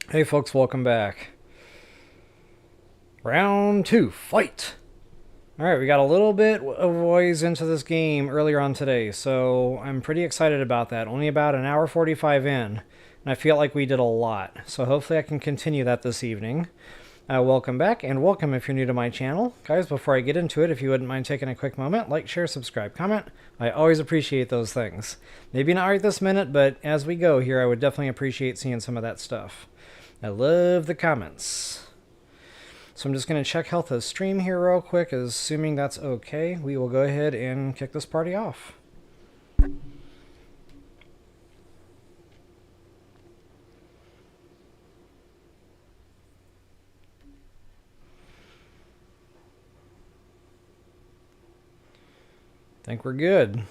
Hey folks, welcome back. Round 2, fight! Alright, we got a little bit of ways into this game earlier on today, so I'm pretty excited about that. Only about an hour 45 in, and I feel like we did a lot. So hopefully I can continue that this evening. Welcome back, and welcome if you're new to my channel. Guys, before I get into it, if you wouldn't mind taking a quick moment, like, share, subscribe, comment. I always appreciate those things. Maybe not right this minute, but as we go here, I would definitely appreciate seeing some of that stuff. I love the comments. So I'm just going to check health of stream here real quick. Assuming that's okay, we will go ahead and kick this party off. Think we're good.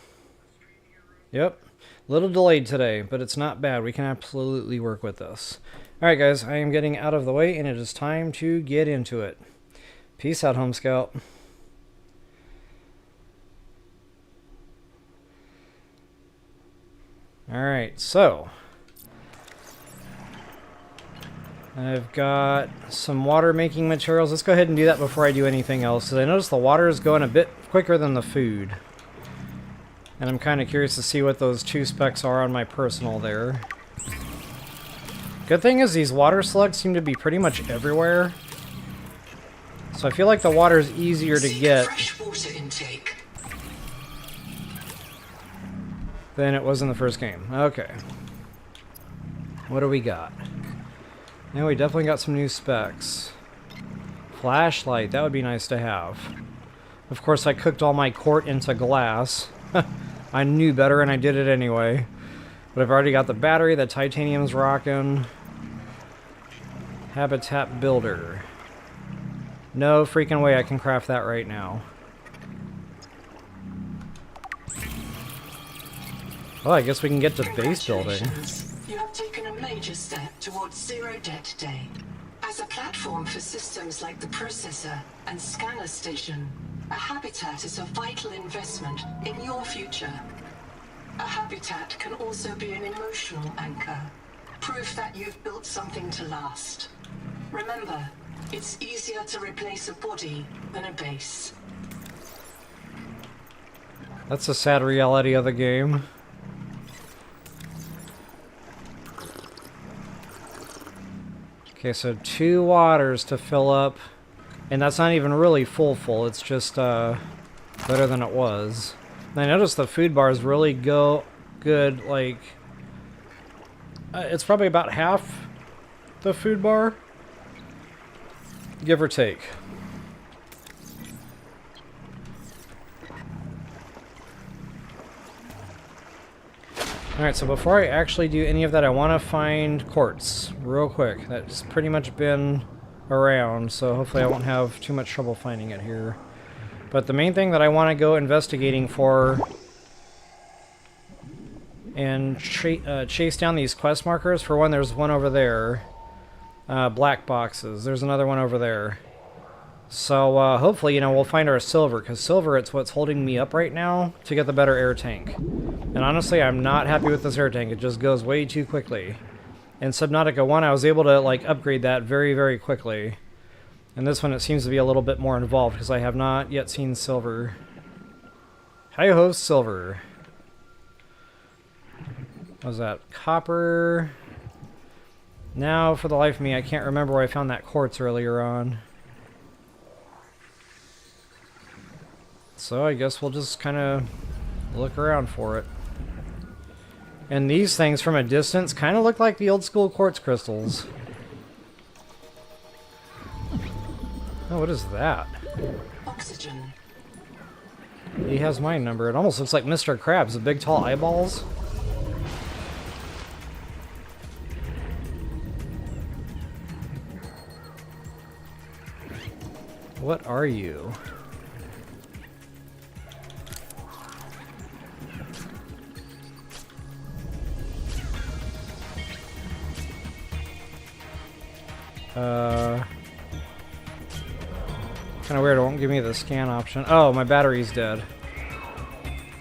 Yep. A little delayed today, but it's not bad. We can absolutely work with this. Alright guys, I am getting out of the way, and it is time to get into it. Peace out, Home Scout. Alright, so I've got some water making materials. Let's go ahead and do that before I do anything else, because I noticed the water is going a bit quicker than the food. And I'm kind of curious to see what those 2 specs are on my personal there. Good thing is these water slugs seem to be pretty much everywhere. So I feel like the water is easier to get than it was in the first game. Okay. What do we got? Now we definitely got some new specs. Flashlight, that would be nice to have. Of course I cooked all my quart into glass. I knew better and I did it anyway. But I've already got the battery, the titanium's rocking. Habitat builder. No freaking way I can craft that right now. Well, I guess we can get to base building. You have taken a major step towards zero debt day. As a platform for systems like the processor and scanner station, a habitat is a vital investment in your future. A habitat can also be an emotional anchor. Proof that you've built something to last. Remember, it's easier to replace a body than a base. That's a sad reality of the game. Okay, so 2 waters to fill up. And that's not even really full. It's just better than it was. And I noticed the food bars really go good, like... it's probably about half the food bar. Give or take. Alright, so before I actually do any of that, I want to find quartz real quick. That's pretty much been around, so hopefully I won't have too much trouble finding it here. But the main thing that I want to go investigating for and chase down these quest markers. For one, there's one over there. Black boxes. There's another one over there. So hopefully, you know, we'll find our silver, because silver, it's what's holding me up right now to get the better air tank. And honestly, I'm not happy with this air tank. It just goes way too quickly. In Subnautica 1, I was able to like upgrade that very, very quickly. And this one, it seems to be a little bit more involved, because I have not yet seen silver. Hi-ho, silver. What was that? Copper. Now, for the life of me, I can't remember where I found that quartz earlier on. So I guess we'll just kind of look around for it. And these things from a distance kind of look like the old school quartz crystals. Oh, what is that? Oxygen. He has my number. It almost looks like Mr. Krabs with big tall eyeballs. What are you? Kind of weird, it won't give me the scan option. Oh, my battery's dead.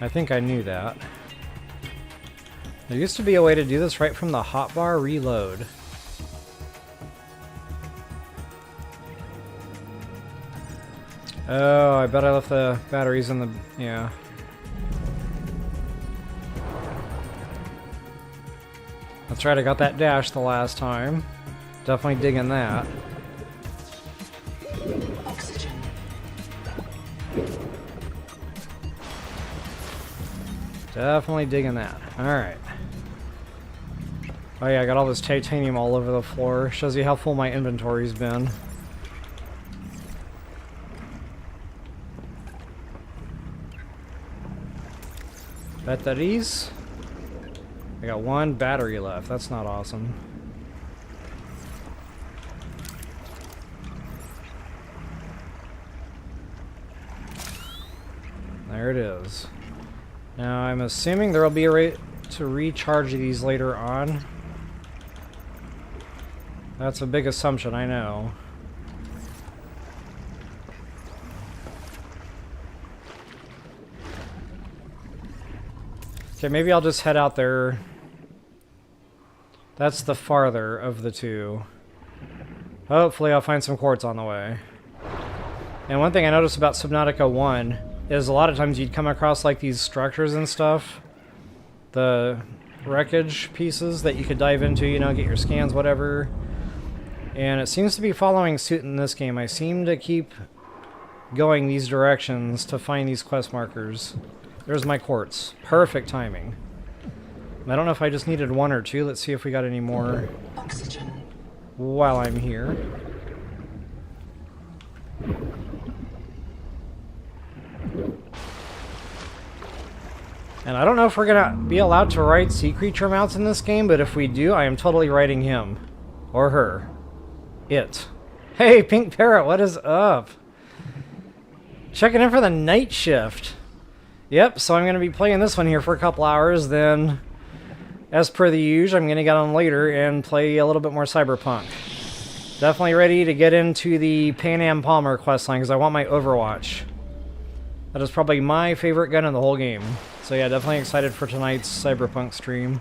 I think I knew that. There used to be a way to do this right from the hotbar reload. Oh, I bet I left the batteries in the... yeah. That's right, I got that dash the last time. Definitely digging that. Oxygen. Definitely digging that. Alright. Oh yeah, I got all this titanium all over the floor. Shows you how full my inventory's been. Batteries? I got one battery left. That's not awesome. There it is. Now I'm assuming there will be a way to recharge these later on. That's a big assumption, I know. Okay, maybe I'll just head out there. That's the farther of the two. Hopefully I'll find some quartz on the way. And one thing I noticed about Subnautica 1 is a lot of times you'd come across like these structures and stuff. The wreckage pieces that you could dive into, you know, get your scans, whatever. And it seems to be following suit in this game. I seem to keep going these directions to find these quest markers. There's my quartz. Perfect timing. I don't know if I just needed one or two. Let's see if we got any more Oxygen. while I'm here. And I don't know if we're gonna be allowed to write sea creature mounts in this game, but if we do, I am totally writing him. Or her. It. Hey, Pink Parrot, what is up? Checking in for the night shift. Yep, so I'm going to be playing this one here for a couple hours, then, as per the usual, I'm going to get on later and play a little bit more Cyberpunk. Definitely ready to get into the Pan Am Palmer questline, because I want my Overwatch. That is probably my favorite gun in the whole game. So yeah, definitely excited for tonight's Cyberpunk stream.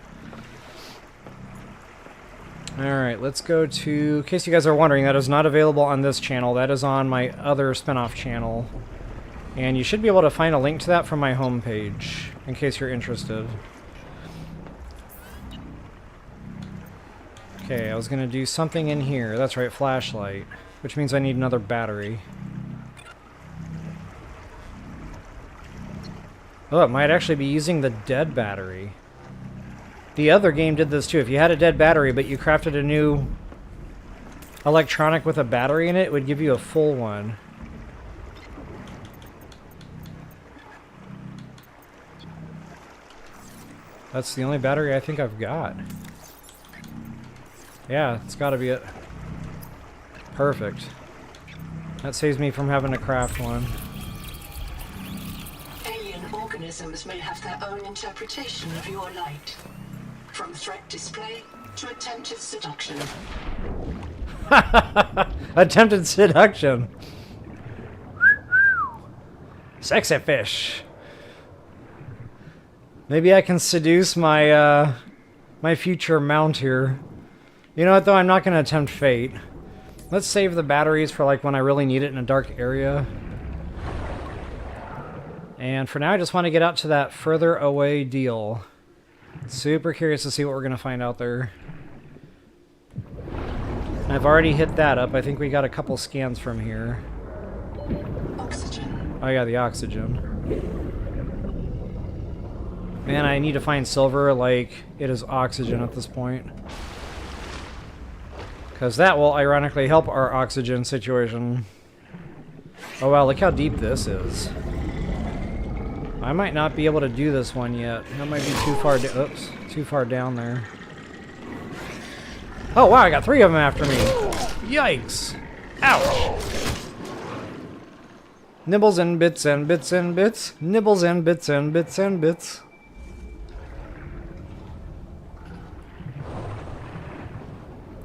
Alright, let's go to... in case you guys are wondering, that is not available on this channel. That is on my other spin-off channel. And you should be able to find a link to that from my homepage, in case you're interested. Okay, I was going to do something in here. That's right, flashlight. Which means I need another battery. Oh, it might actually be using the dead battery. The other game did this too. If you had a dead battery, but you crafted a new electronic with a battery in it, it would give you a full one. That's the only battery I think I've got. Yeah, it's gotta be it. Perfect. That saves me from having to craft one. Alien organisms may have their own interpretation of your light. From threat display to attempted seduction. Attempted seduction. Sexy fish. Maybe I can seduce my my future mount here. You know what though, I'm not going to attempt fate. Let's save the batteries for like when I really need it in a dark area. And for now I just want to get out to that further away deal. Super curious to see what we're going to find out there. I've already hit that up. I think we got a couple scans from here. Oxygen. Oh yeah, the oxygen. Man, I need to find silver like it is oxygen at this point. Because that will ironically help our oxygen situation. Oh wow, look how deep this is. I might not be able to do this one yet. That might be too far oops, too far down there. Oh wow, I got 3 of them after me. Yikes. Ouch. Nibbles and bits and bits and bits. Nibbles and bits and bits and bits.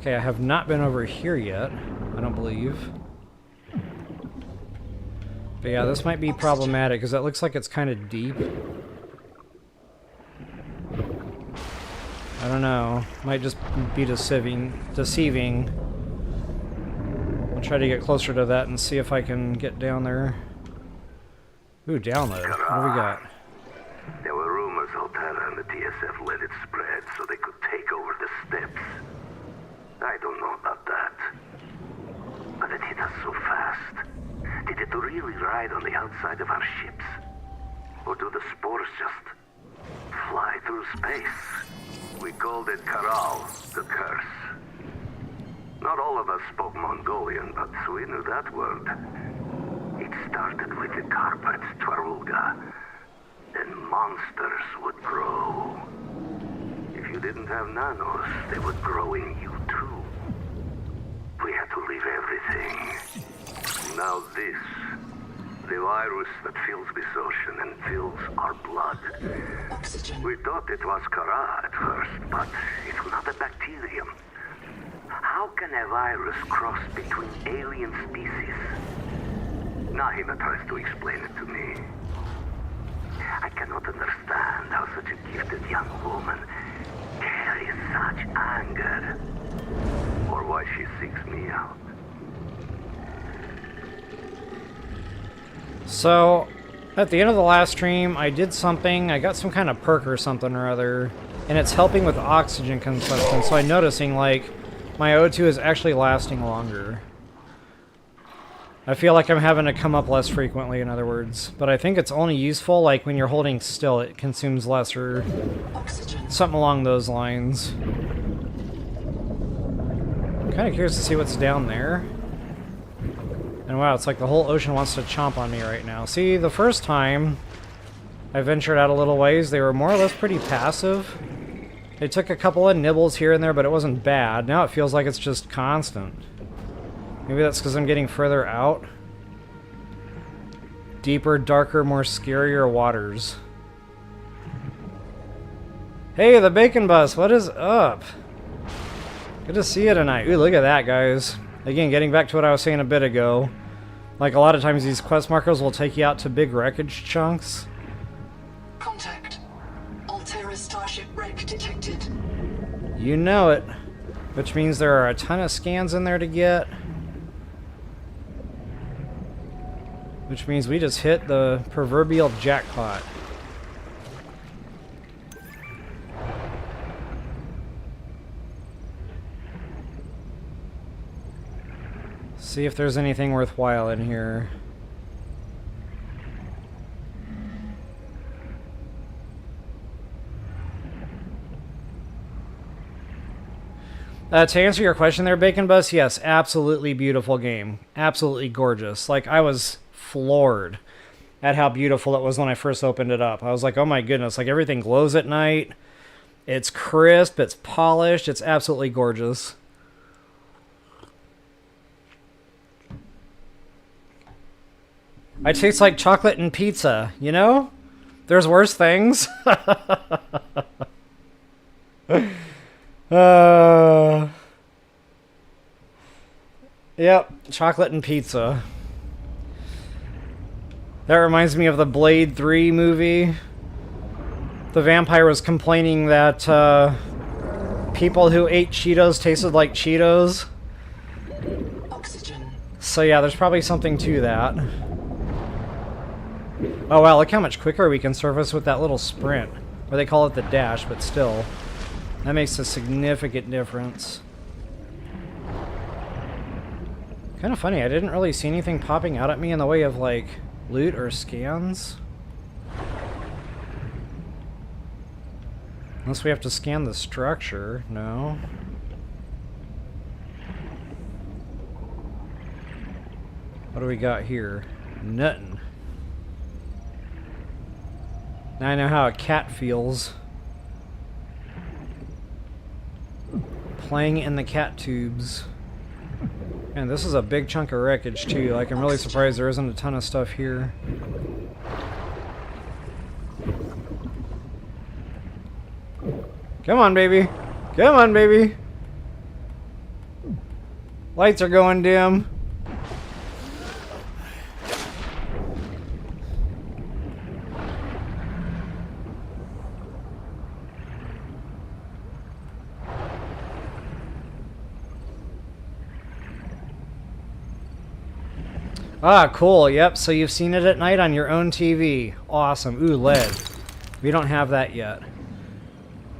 Okay, I have not been over here yet, I don't believe. But yeah, this might be problematic, because that looks like it's kind of deep. I don't know. Might just be deceiving. I'll try to get closer to that and see if I can get down there. Ooh, download. What do we got? There were rumors Altera and the TSF let it spread so they could take over the steppes. I don't know about that. But it hit us so fast. Did it really ride on the outside of our ships? Or do the spores just fly through space? We called it Karal, the curse. Not all of us spoke Mongolian, but we knew that word. It started with the carpet, Twarulga. Then monsters would grow. If you didn't have nanos, they would grow in you too. We had to leave everything. Now this, the virus that fills this ocean and fills our blood. Oxygen. We thought it was Kara at first, but it's not a bacterium. How can a virus cross between alien species? Nahima tries to explain it to me. I cannot understand how such a gifted young woman carries such anger, or why she seeks me out. So, at the end of the last stream, I did something. I got some kind of perk or something or other, and it's helping with oxygen consumption. So I'm noticing, like, my O2 is actually lasting longer. I feel like I'm having to come up less frequently, in other words. But I think it's only useful, like, when you're holding still, it consumes less or Oxygen. something along those lines. I'm kind of curious to see what's down there. And wow, it's like the whole ocean wants to chomp on me right now. See, the first time I ventured out a little ways, they were more or less pretty passive. They took a couple of nibbles here and there, but it wasn't bad. Now it feels like it's just constant. Maybe that's because I'm getting further out. Deeper, darker, more scarier waters. Hey, the bacon bus, what is up? Good to see you tonight. Ooh, look at that, guys. Again, getting back to what I was saying a bit ago. Like, a lot of times these quest markers will take you out to big wreckage chunks. Contact. Altera starship wreck detected. You know it. Which means there are a ton of scans in there to get. Which means we just hit the proverbial jackpot. See if there's anything worthwhile in here. To answer your question there, Bacon Bus, yes, absolutely beautiful game. Absolutely gorgeous. Like, I was floored at how beautiful it was when I first opened it up. I was like, oh my goodness, like everything glows at night. It's crisp, it's polished, it's absolutely gorgeous. I taste like chocolate and pizza, you know? There's worse things. Yep, chocolate and pizza. That reminds me of the Blade 3 movie. The vampire was complaining that people who ate Cheetos tasted like Cheetos. Oxygen. So yeah, there's probably something to that. Oh wow, look how much quicker we can surface with that little sprint. Or they call it the dash, but still. That makes a significant difference. Kind of funny, I didn't really see anything popping out at me in the way of, like, loot or scans. Unless we have to scan the structure. No. What do we got here? Nothing. Now I know how a cat feels. Playing in the cat tubes. And this is a big chunk of wreckage too. Like, I'm really surprised there isn't a ton of stuff here. Come on, baby. Come on, baby. Lights are going dim. Ah, cool. Yep, so you've seen it at night on your own TV. Awesome. Ooh, LED. We don't have that yet.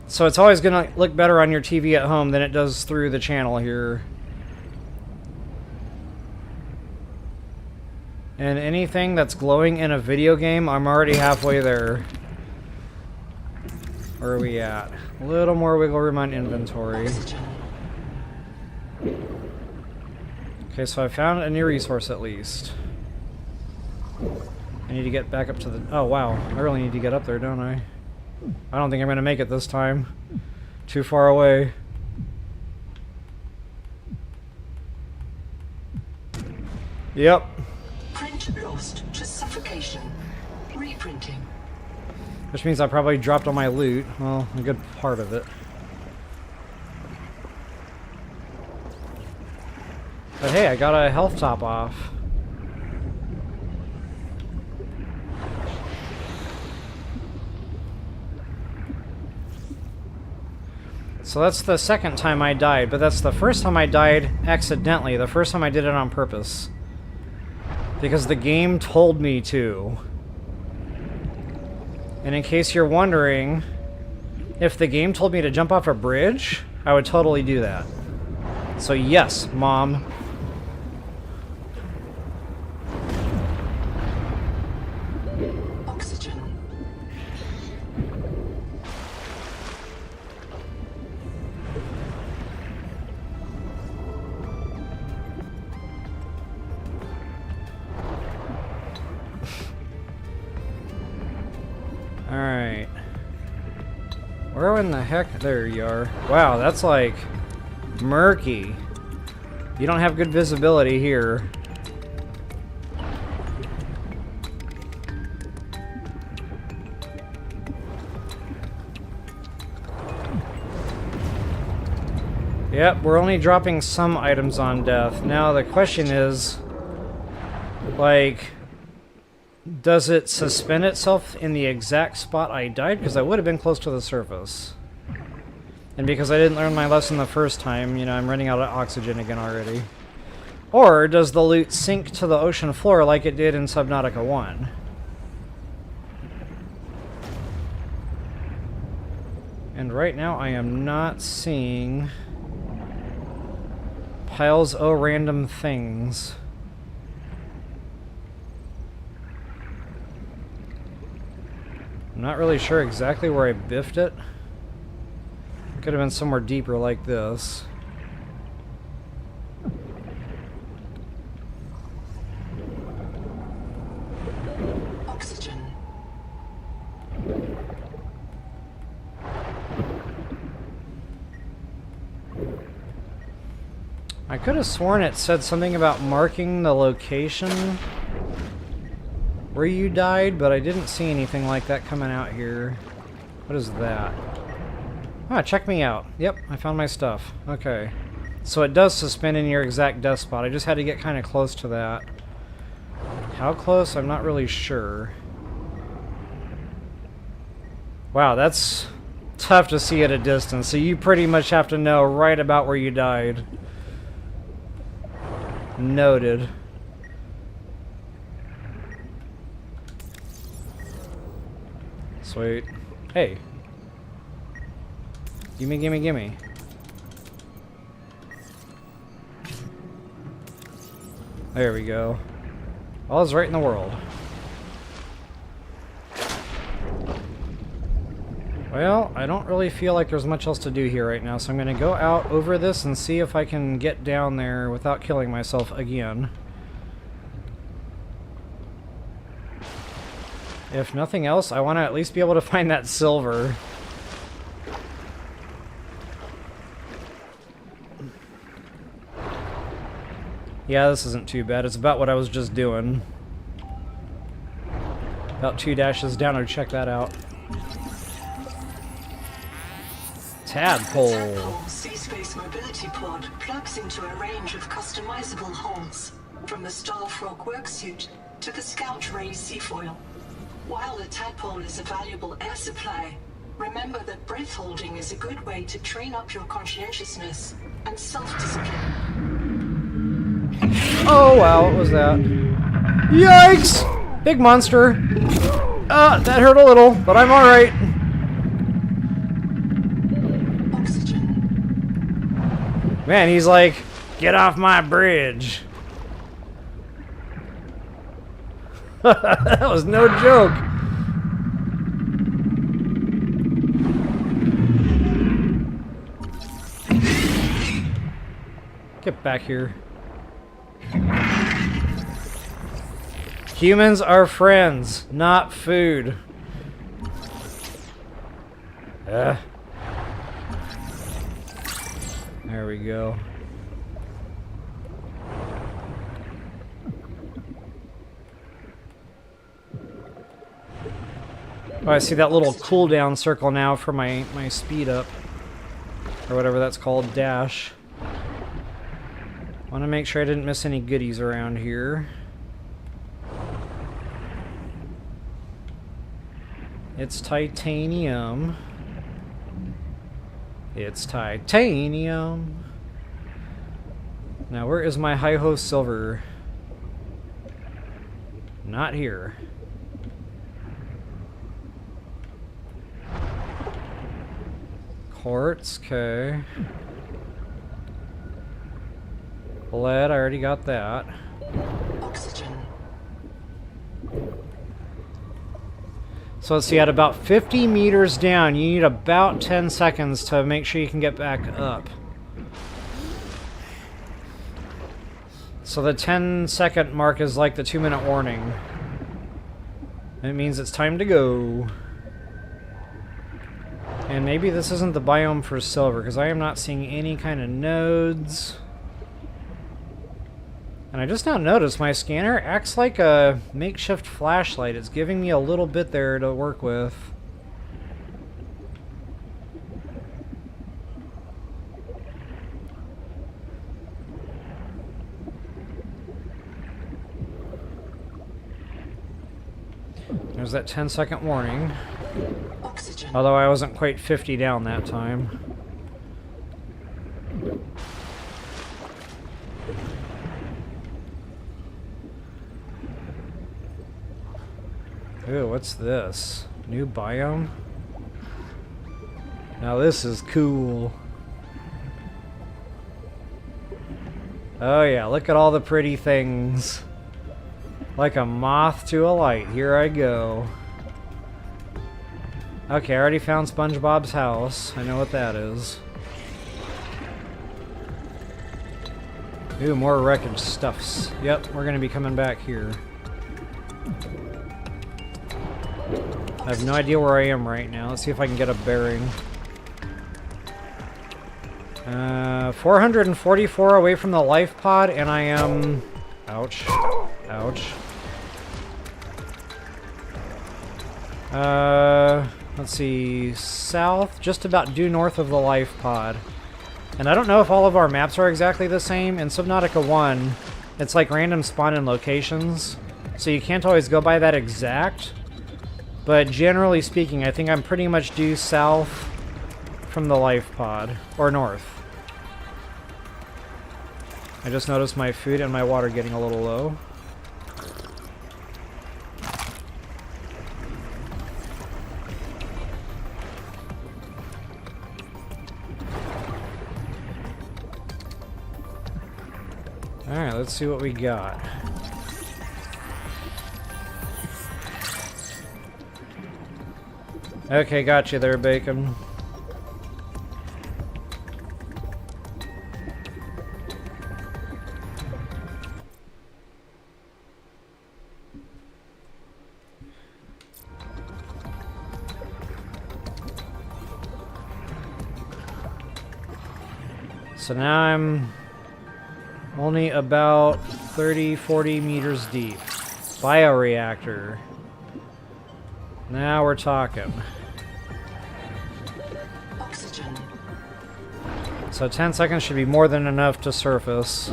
So it's always going to look better on your TV at home than it does through the channel here. And anything that's glowing in a video game, I'm already halfway there. Where are we at? A little more wiggle room on inventory. Okay, so I found a new resource at least. I need to get back up to the... Oh, wow. I really need to get up there, don't I? I don't think I'm going to make it this time. Too far away. Yep. Print lost to suffocation. Reprinting. Which means I probably dropped all my loot. Well, a good part of it. But hey, I got a health top off. So that's the second time I died, but that's the first time I died accidentally. The first time I did it on purpose. Because the game told me to. And in case you're wondering, if the game told me to jump off a bridge, I would totally do that. So yes, Mom. Oxygen. Alright. Where in the heck? There you are. Wow, that's like murky. You don't have good visibility here. Yep, we're only dropping some items on death. Now the question is, like, does it suspend itself in the exact spot I died? Because I would have been close to the surface. And because I didn't learn my lesson the first time, you know, I'm running out of oxygen again already. Or does the loot sink to the ocean floor like it did in Subnautica 1? And right now I am not seeing piles of random things. I'm not really sure exactly where I biffed it. Could have been somewhere deeper like this. Oxygen. I could have sworn it said something about marking the location where you died, but I didn't see anything like that coming out here. What is that? Ah, check me out. Yep, I found my stuff. Okay. So it does suspend in your exact death spot. I just had to get kind of close to that. How close? I'm not really sure. Wow, that's tough to see at a distance. So you pretty much have to know right about where you died. Noted. Sweet. Hey. Gimme, gimme, gimme. There we go. All is right in the world. Well, I don't really feel like there's much else to do here right now, so I'm going to go out over this and see if I can get down there without killing myself again. If nothing else, I want to at least be able to find that silver. Yeah, this isn't too bad. It's about what I was just doing. About 2 dashes down, or check that out. Tadpole. Tadpole Sea-Space Mobility Pod plugs into a range of customizable hulls, from the Starfrog worksuit to the Scout Ray seafoil. While the Tadpole is a valuable air supply, remember that breath holding is a good way to train up your conscientiousness and self-discipline. Oh wow, what was that? Yikes! Big monster. That hurt a little, but I'm alright. Oxygen. Man, he's like, get off my bridge. That was no joke. Get back here. Humans are friends, not food. There we go. Oh, I see that little cooldown circle now for my speed up. Or whatever that's called, dash. Want to make sure I didn't miss any goodies around here. It's titanium. It's titanium. Now, where is my hi-ho silver? Not here. Quartz, okay. Lead, I already got that. Oxygen. So let's see, at about 50 meters down, you need about 10 seconds to make sure you can get back up. So the 10-second mark is like the 2-minute warning. It means it's time to go. And maybe this isn't the biome for silver, because I am not seeing any kind of nodes. And I just now noticed my scanner acts like a makeshift flashlight. It's giving me a little bit there to work with. There's that 10-second warning. Oxygen. Although I wasn't quite 50 down that time. Ooh, what's this? New biome? Now this is cool. Oh yeah, look at all the pretty things. Like a moth to a light. Here I go. Okay, I already found SpongeBob's house. I know what that is. Ooh, more wreckage stuffs. Yep, we're gonna be coming back here. I have no idea where I am right now. Let's see if I can get a bearing. 444 away from the life pod, and I am... Ouch. Ouch. Let's see... South, just about due north of the life pod. And I don't know if all of our maps are exactly the same. In Subnautica 1, it's like random spawn-in locations. So you can't always go by that exact. But generally speaking, I think I'm pretty much due south from the life pod. Or north. I just noticed my food and my water getting a little low. Alright, let's see what we got. Okay, got you there, Bacon. So now I'm only about 30-40 meters deep. Bioreactor. Now we're talking. Oxygen. So 10 seconds should be more than enough to surface.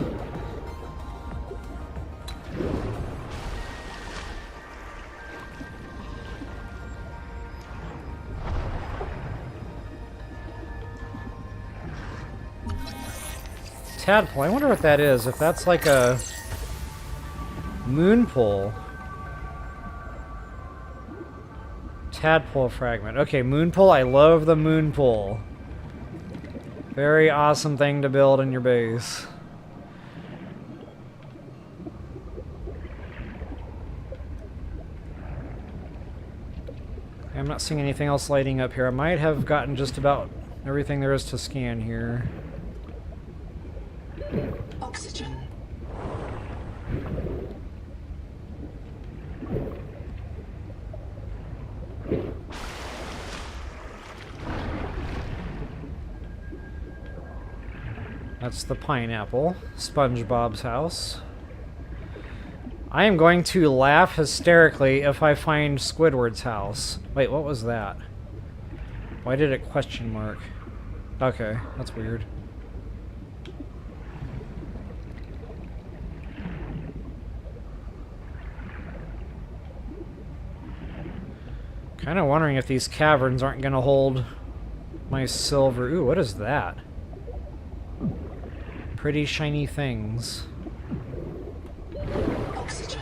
Tadpole, I wonder what that is. If that's like a Moonpool. Tadpole fragment. Okay, moonpool. I love the moonpool. Very awesome thing to build in your base. I'm not seeing anything else lighting up here. I might have gotten just about everything there is to scan here. Oxygen. That's the pineapple. SpongeBob's house. I am going to laugh hysterically if I find Squidward's house. Wait, what was that? Why did it question mark? Okay, that's weird. Kind of wondering if these caverns aren't going to hold my silver. Ooh, what is that? Pretty shiny things. Oxygen.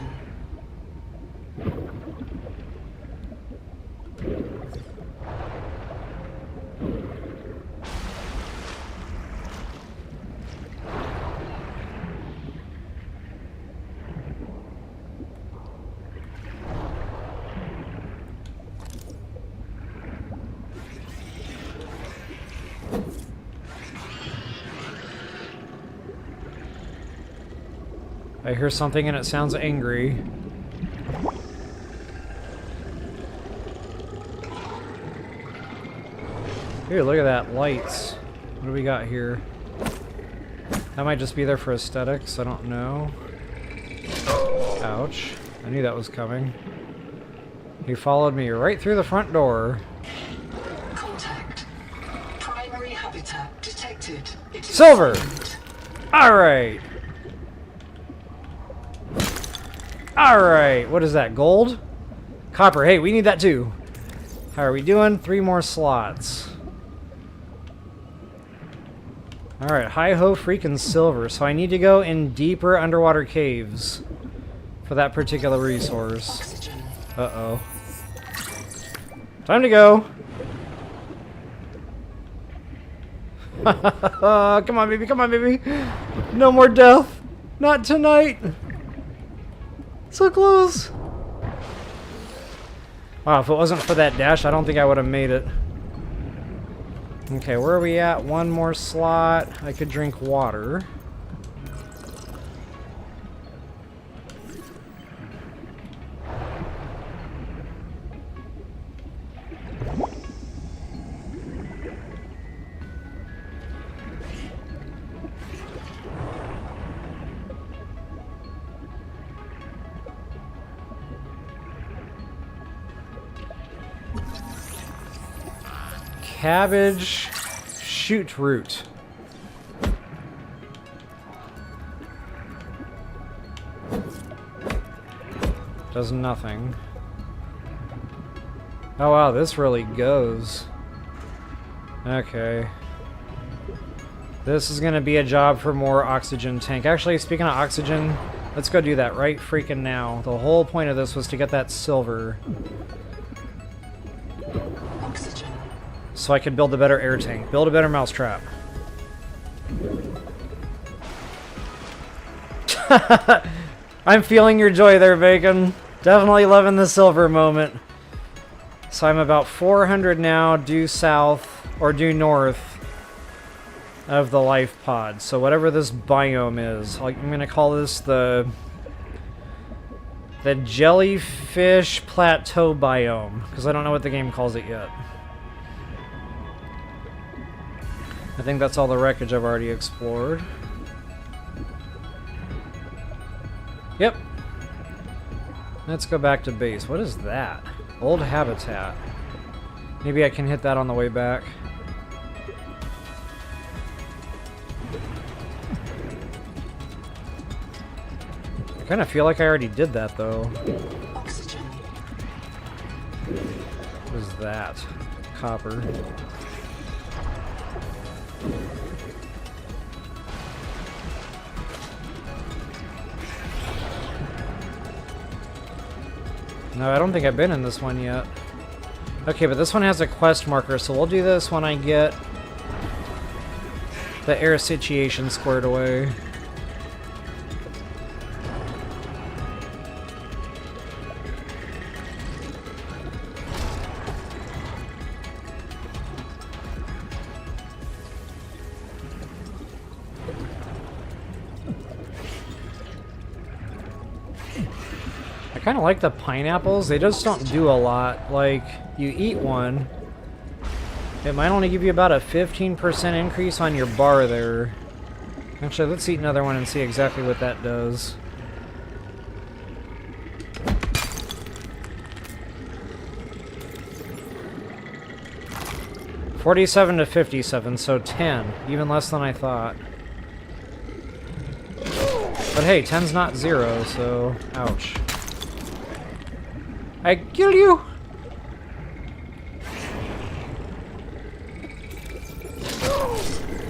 I hear something and it sounds angry. Here, look at that. Lights. What do we got here? That might just be there for aesthetics. I don't know. Ouch. I knew that was coming. He followed me right through the front door. Contact. Primary habitat detected. It is Silver! silent. Alright! Alright, what is that? Gold? Copper. Hey, we need that too. How are we doing? 3 more slots. Alright, hi-ho freaking silver. So I need to go in deeper underwater caves for that particular resource. Oxygen. Uh-oh. Time to go! Come on, baby, come on, baby! No more death! Not tonight! So close! Wow, if it wasn't for that dash, I don't think I would have made it. Okay, where are we at? 1 more slot. I could drink water. Cabbage shoot root. Does nothing. Oh wow, this really goes. Okay. This is gonna be a job for more oxygen tank. Actually, speaking of oxygen, let's go do that right freaking now. The whole point of this was to get that silver. Oxygen. So I could build a better air tank. Build a better mousetrap. I'm feeling your joy there, Bacon. Definitely loving the silver moment. So I'm about 400 now, due south, or due north of the life pod. So whatever this biome is, I'm going to call this the jellyfish plateau biome, because I don't know what the game calls it yet. I think that's all the wreckage I've already explored. Yep. Let's go back to base. What is that? Old habitat. Maybe I can hit that on the way back. I kind of feel like I already did that, though. Oxygen. What is that? Copper. No, I don't think I've been in this one yet. Okay, but this one has a quest marker, so we'll do this when I get the air situation squared away. I kind of like the pineapples. They just don't do a lot. Like, you eat one, it might only give you about a 15% increase on your bar there. Actually, let's eat another one and see exactly what that does. $47 to $57, so 10. Even less than I thought. But hey, 10's not 0, so... ouch. I kill you!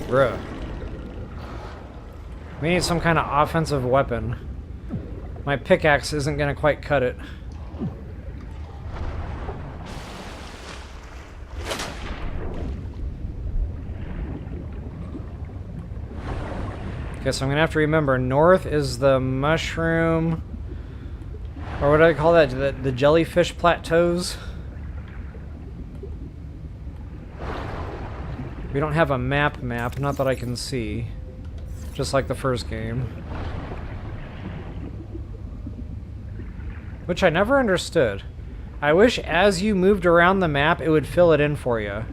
Bruh. We need some kind of offensive weapon. My pickaxe isn't gonna quite cut it. Okay, so I'm gonna have to remember, north is the mushroom... or what do I call that? The jellyfish plateaus? We don't have a map, not that I can see. Just like the first game. Which I never understood. I wish as you moved around the map, it would fill it in for you.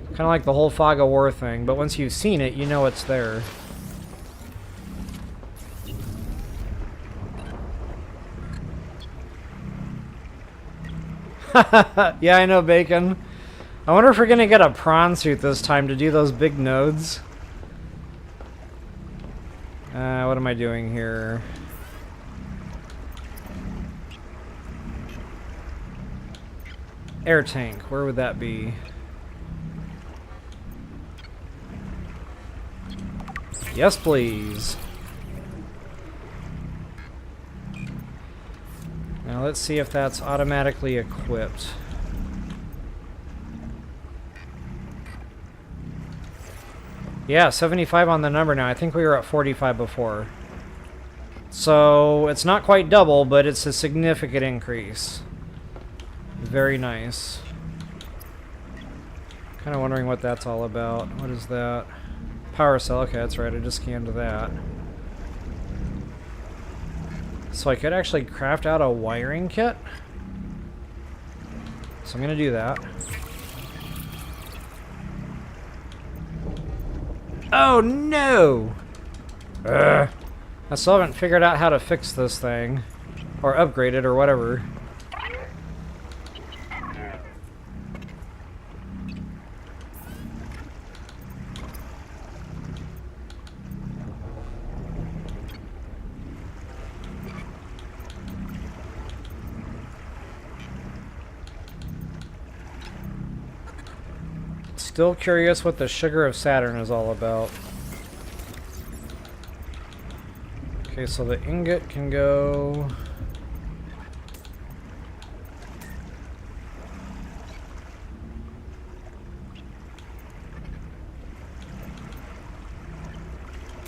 Kind of like the whole Fog of War thing, but once you've seen it, you know it's there. Yeah, I know, Bacon. I wonder if we're gonna get a prawn suit this time to do those big nodes. What am I doing here? Air tank, where would that be? Yes, please. Now let's see if that's automatically equipped. Yeah, 75 on the number now. I think we were at 45 before. So it's not quite double, but it's a significant increase. Very nice. Kind of wondering what that's all about. What is that? Power cell. Okay, that's right. I just scanned that. So I could actually craft out a wiring kit. So I'm going to do that. Oh no! Ugh. I still haven't figured out how to fix this thing. Or upgrade it or whatever. Still curious what the sugar of Saturn is all about. Okay, so the ingot can go...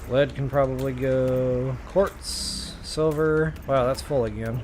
lead can probably go... quartz, silver... wow, that's full again.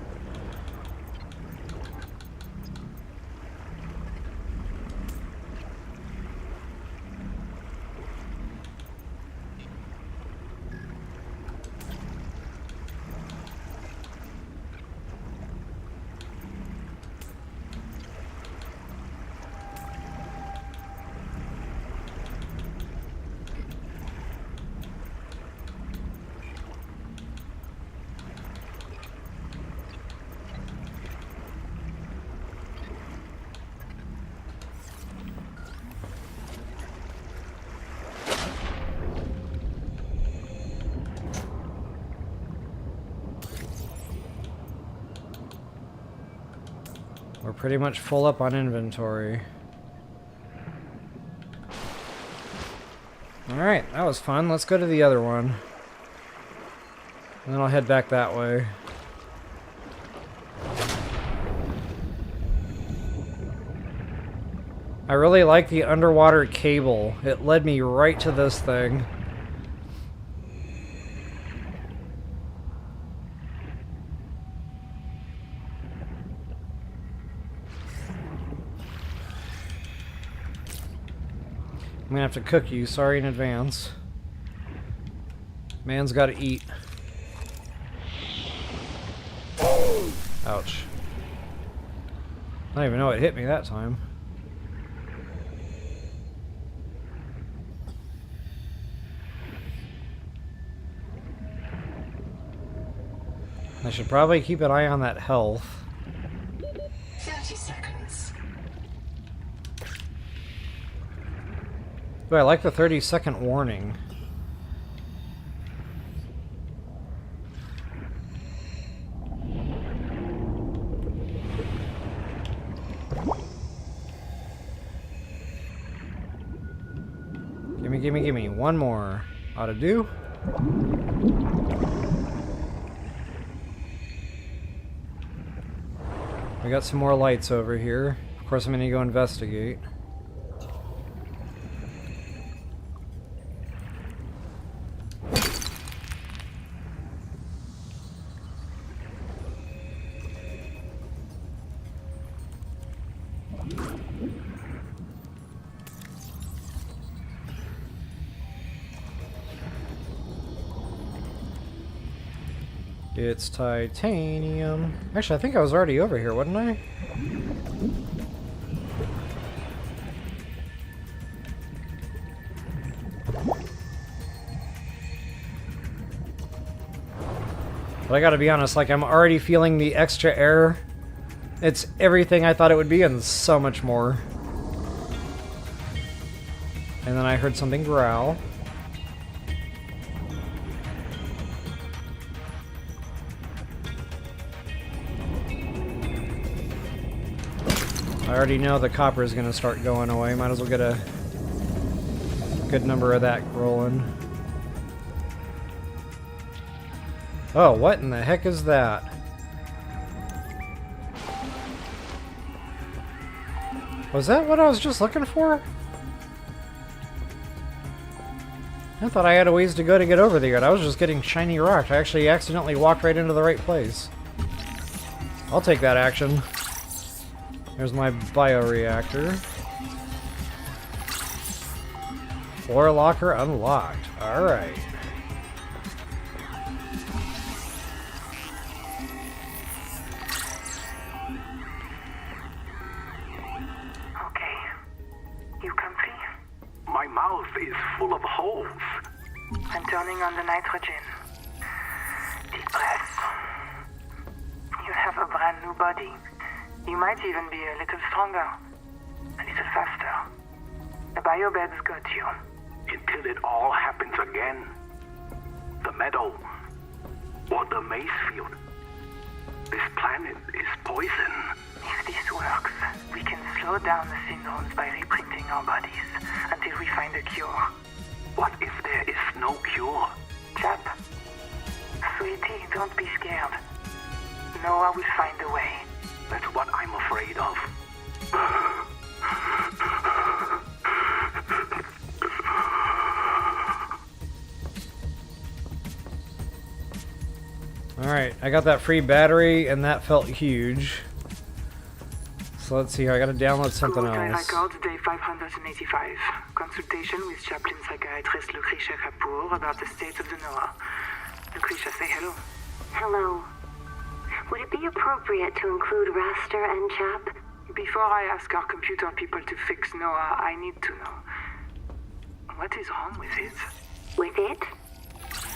We're pretty much full up on inventory. Alright, that was fun. Let's go to the other one. And then I'll head back that way. I really like the underwater cable. It led me right to this thing. I'm gonna have to cook you, sorry in advance. Man's gotta eat. Ouch. I don't even know it hit me that time. I should probably keep an eye on that health. 30 seconds. Ooh, I like the 30-second warning. Gimme. One more. Ought to do. We got some more lights over here. Of course, I'm gonna go investigate. It's titanium. Actually, I think I was already over here, wasn't I? But I gotta be honest, like, I'm already feeling the extra air. It's everything I thought it would be and so much more. And then I heard something growl. I already know the copper is going to start going away. Might as well get a good number of that rolling. Oh, what in the heck is that? Was that what I was just looking for? I thought I had a ways to go to get over there, and I was just getting shiny rocked. I actually accidentally walked right into the right place. I'll take that action. There's my bioreactor. Floor locker unlocked. Alright. Okay. You comfy? My mouth is full of holes. I'm turning on the nitrogen. Deep breath. You have a brand new body. You might even be a little stronger. A little faster. The biobeds got you. Until it all happens again. The meadow. Or the maze field. This planet is poison. If this works, we can slow down the syndromes by reprinting our bodies until we find a cure. What if there is no cure? Chap. Sweetie, don't be scared. Noah will find a way. That's what I'm afraid of. Alright, I got that free battery, and that felt huge. So let's see here, I gotta download something else. Records, day 585. Consultation with chaplain psychiatrist Lucretia Kapoor about the state of the Noah. Lucretia, say hello. Hello. Would it be appropriate to include Raster and Chap? Before I ask our computer people to fix Noah, I need to know. What is wrong with it? With it?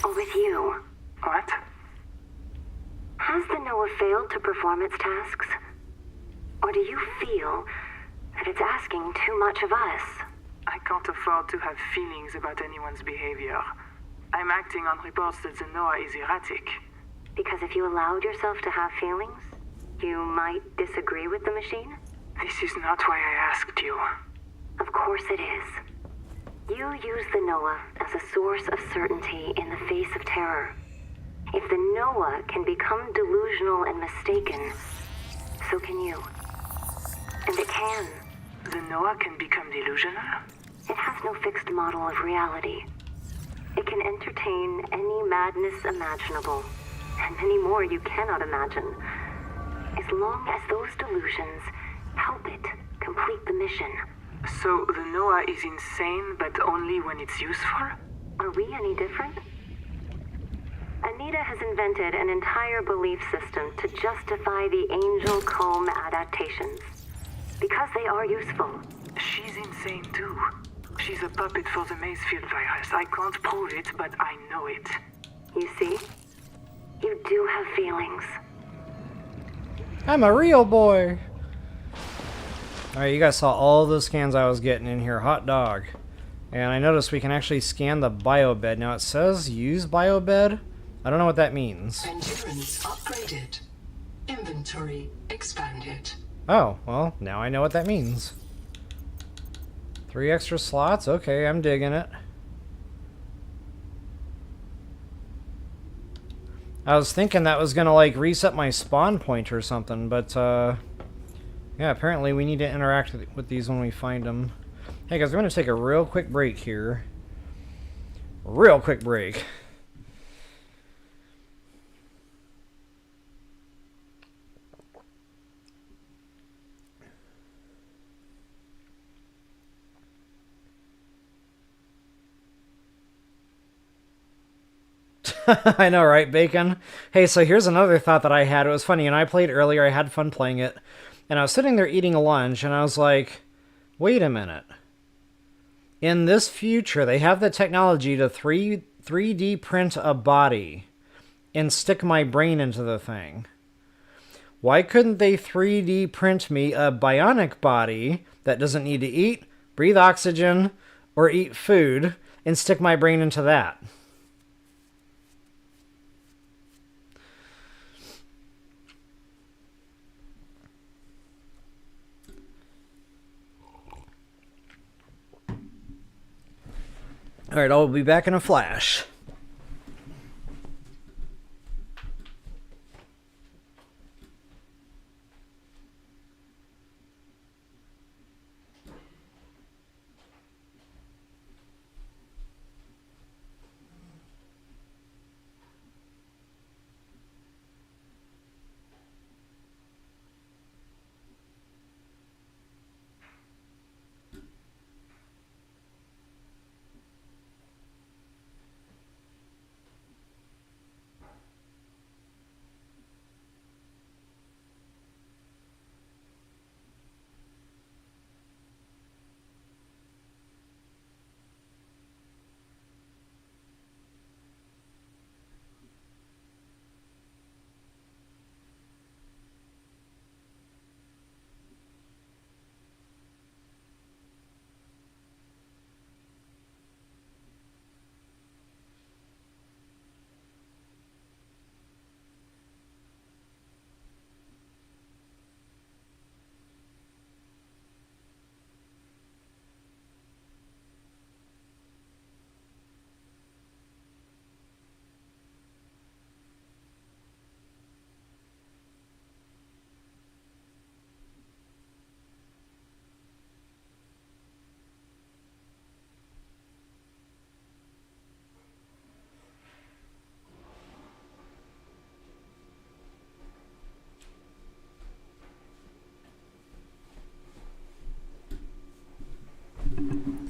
Or with you? What? Has the Noah failed to perform its tasks? Or do you feel that it's asking too much of us? I can't afford to have feelings about anyone's behavior. I'm acting on reports that the Noah is erratic. Because if you allowed yourself to have feelings, you might disagree with the machine? This is not why I asked you. Of course it is. You use the Noah as a source of certainty in the face of terror. If the Noah can become delusional and mistaken, so can you. And it can. The Noah can become delusional? It has no fixed model of reality. It can entertain any madness imaginable, and many more you cannot imagine, as long as those delusions help it complete the mission. So the Noah is insane, but only when it's useful? Are we any different? Anita has invented an entire belief system to justify the Angel Comb adaptations. Because they are useful. She's insane too. She's a puppet for the Mazefield virus. I can't prove it, but I know it. You see? You do have feelings. I'm a real boy. Alright, you guys saw all the scans I was getting in here. Hot dog. And I noticed we can actually scan the biobed. Now it says use biobed. I don't know what that means. Endurance upgraded. Inventory expanded. Oh, well, now I know what that means. 3 extra slots? Okay, I'm digging it. I was thinking that was gonna, like, reset my spawn point or something, but, yeah, apparently we need to interact with these when we find them. Hey, guys, we're gonna take a real quick break here. Real quick break. I know, right, Bacon? Hey, so here's another thought that I had. It was funny, and I played earlier. I had fun playing it. And I was sitting there eating a lunch, and I was like, wait a minute. In this future, they have the technology to 3D print a body and stick my brain into the thing. Why couldn't they 3D print me a bionic body that doesn't need to eat, breathe oxygen, or eat food, and stick my brain into that? Alright, I'll be back in a flash.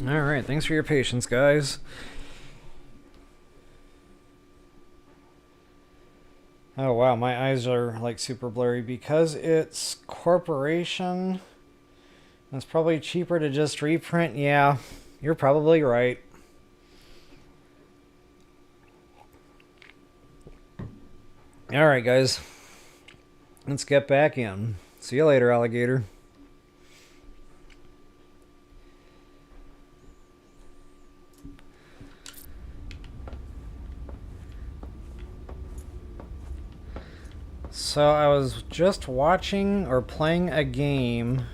Alright, thanks for your patience, guys. Oh wow, my eyes are like super blurry because it's corporation. It's probably cheaper to just reprint. Yeah, you're probably right. Alright, guys. Let's get back in. See you later, alligator. So I was just watching or playing a game.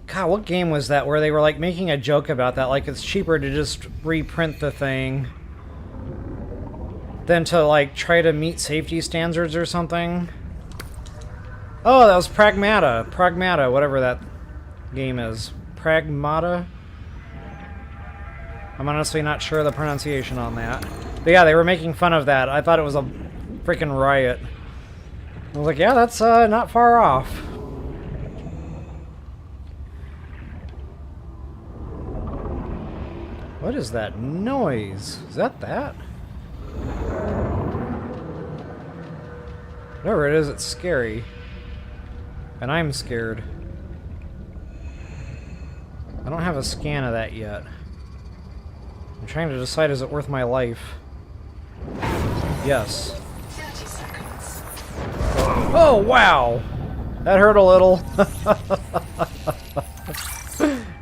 God, what game was that where they were like making a joke about that? Like it's cheaper to just reprint the thing than to like try to meet safety standards or something. Oh, that was Pragmata. Pragmata, whatever that game is. Pragmata? I'm honestly not sure the pronunciation on that. But yeah, they were making fun of that. I thought it was a freaking riot. I was like, yeah, that's not far off. What is that noise? Is that that? Whatever it is, it's scary. And I'm scared. I don't have a scan of that yet. I'm trying to decide, is it worth my life? Yes. 30 seconds. Oh, wow! That hurt a little.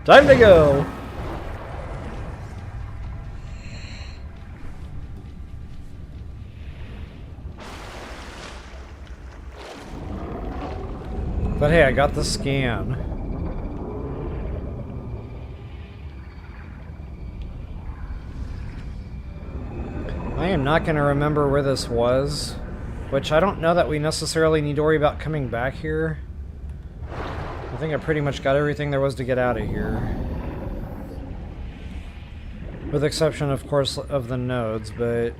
Time to go! But hey, I got the scan. I am not going to remember where this was, which I don't know that we necessarily need to worry about coming back here. I think I pretty much got everything there was to get out of here. With the exception, of course, of the nodes, but...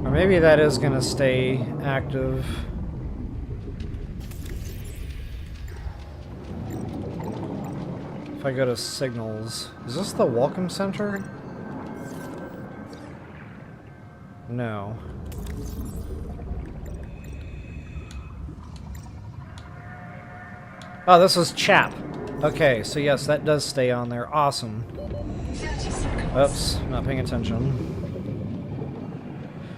Or maybe that is going to stay active. If I go to signals. Is this the welcome center? No. Oh, this is Chap. Okay, so yes, that does stay on there. Awesome. 30 seconds. Oops, not paying attention.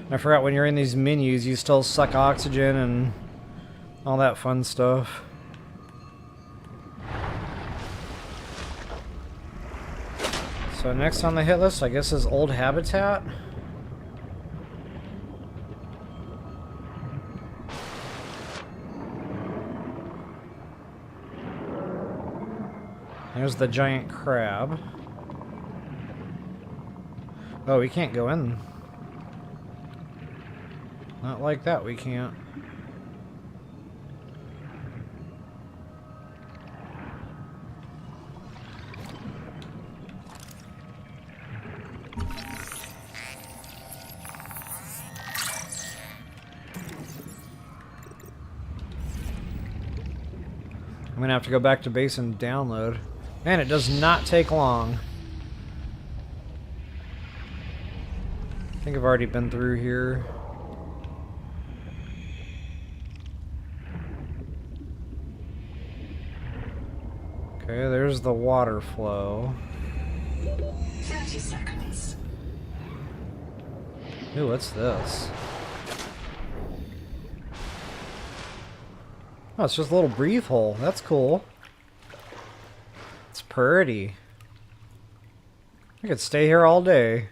I forgot when you're in these menus, you still suck oxygen and all that fun stuff. So next on the hit list, I guess, is Old Habitat. There's the giant crab. Oh, we can't go in. Not like that, we can't. I'm gonna have to go back to base and download. Man, it does not take long. I think I've already been through here. Okay, there's the water flow. 30 seconds. Ooh, what's this? Oh, it's just a little breathe hole. That's cool. It's pretty. I could stay here all day.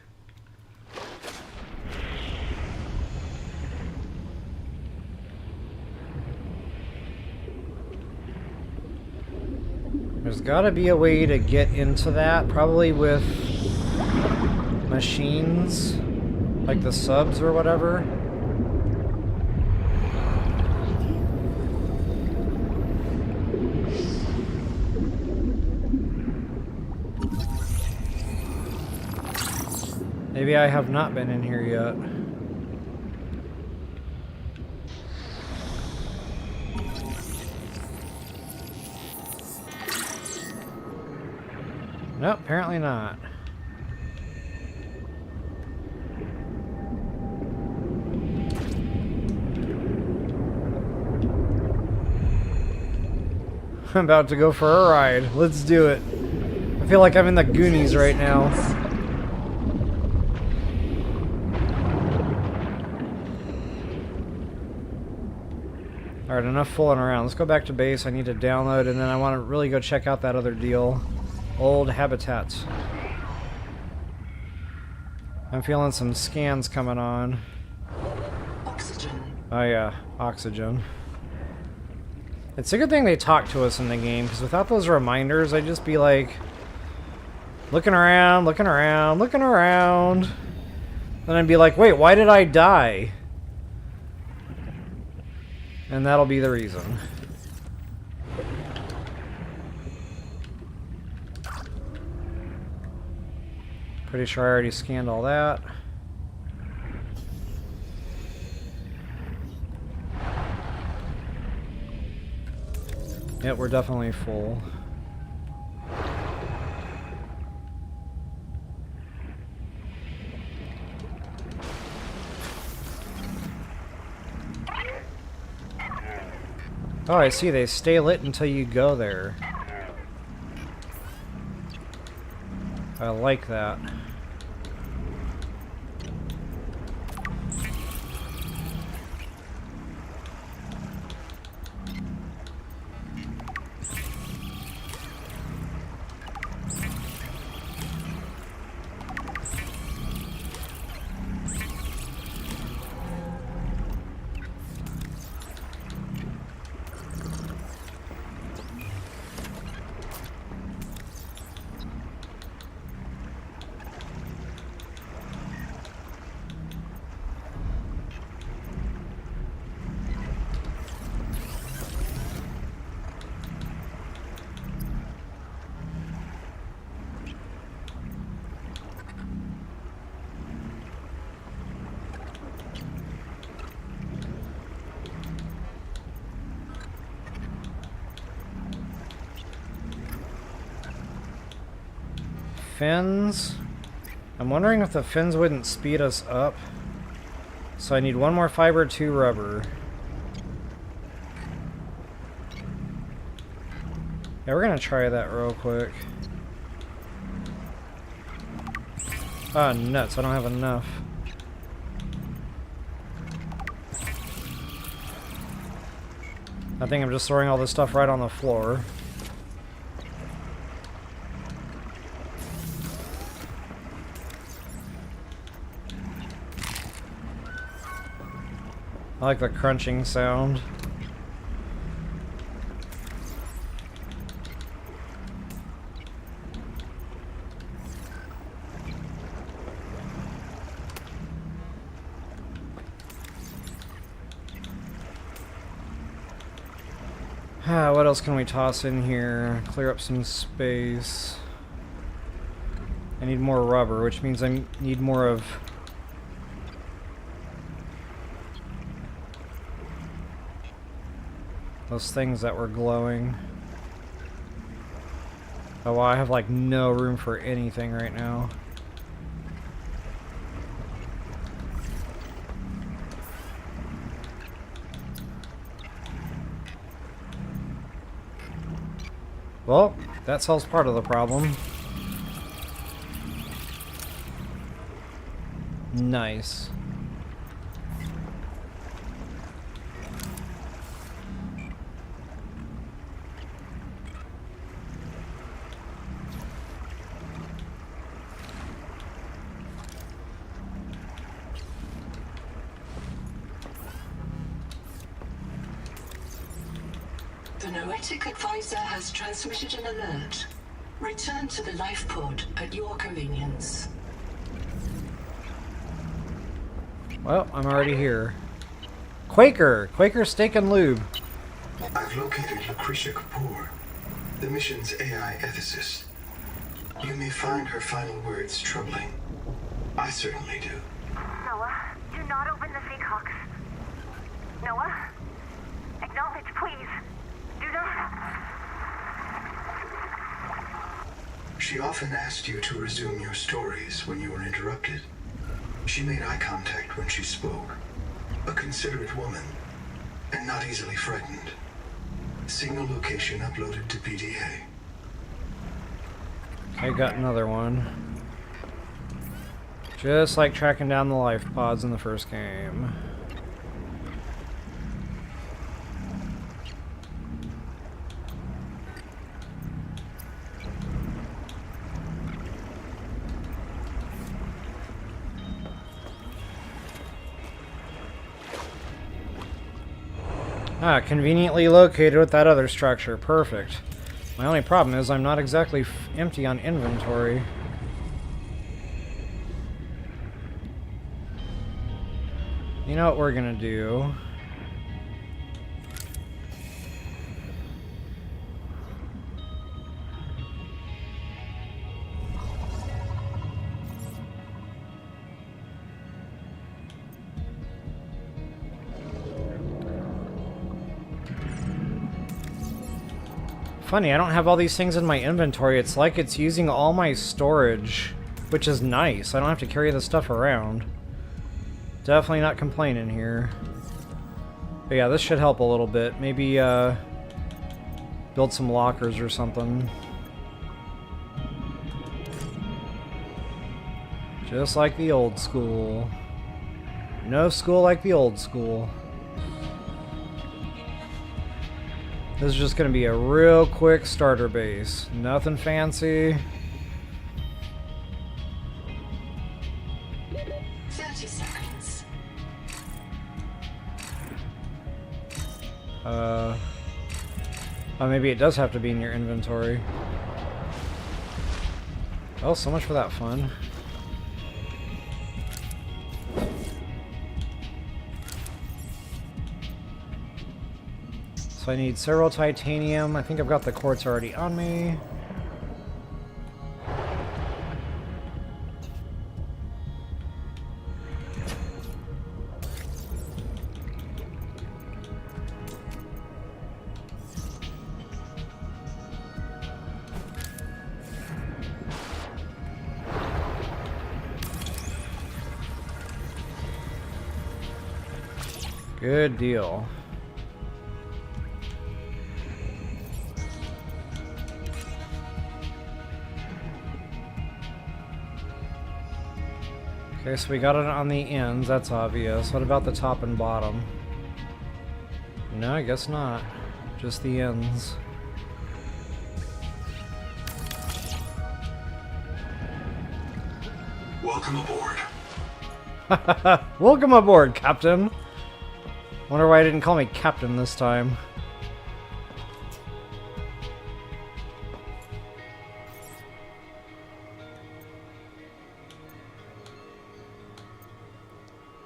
There's gotta be a way to get into that, probably with machines, like the subs or whatever. Maybe I have not been in here yet. Nope, apparently not. I'm about to go for a ride. Let's do it. I feel like I'm in the Goonies right now. Alright, enough fooling around. Let's go back to base. I need to download, and then I want to really go check out that other deal. Old Habitats. I'm feeling some scans coming on. Oxygen. Oh yeah, oxygen. It's a good thing they talk to us in the game, because without those reminders, I'd just be like... looking around, looking around, looking around. Then I'd be like, wait, why did I die? And that'll be the reason. Pretty sure I already scanned all that. Yep, we're definitely full. Oh, I see. They stay lit until you go there. I like that. Fins. I'm wondering if the fins wouldn't speed us up. So I need one more fiber, 2 rubber. Yeah, we're gonna try that real quick. Ah, nuts, I don't have enough. I think I'm just throwing all this stuff right on the floor. I like the crunching sound. What else can we toss in here? Clear up some space. I need more rubber, which means I need more of those things that were glowing. Oh, well, I have like no room for anything right now. Well, that solves part of the problem. Nice. The Noetic Advisor has transmitted an alert. Return to the life pod at your convenience. Well, I'm already here. Quaker Steak and Lube. I've located Lucretia Kapoor, the mission's AI ethicist. You may find her final words troubling. I certainly do. Noah, do not open the Seahawks. Noah? Acknowledge, please. Do not. She often asked you to resume your stories when you were interrupted. She made eye contact when she spoke. A considerate woman, and not easily frightened. Signal location uploaded to PDA. I got another one. Just like tracking down the life pods in the first game. Ah, conveniently located with that other structure. Perfect. My only problem is I'm not exactly empty on inventory. You know what we're gonna do? Funny, I don't have all these things in my inventory. It's like it's using all my storage, which is nice. I don't have to carry this stuff around. Definitely not complaining here. But yeah, this should help a little bit. Maybe build some lockers or something. Just like the old school. No school like the old school. This is just going to be a real quick starter base. Nothing fancy. 30 seconds. Oh, maybe it does have to be in your inventory. Oh, so much for that fun. So I need several titanium. I think I've got the quartz already on me. Good deal. Okay, so we got it on the ends, that's obvious. What about the top and bottom? No, I guess not. Just the ends. Welcome aboard. Welcome aboard, Captain! Wonder why I didn't call me Captain this time.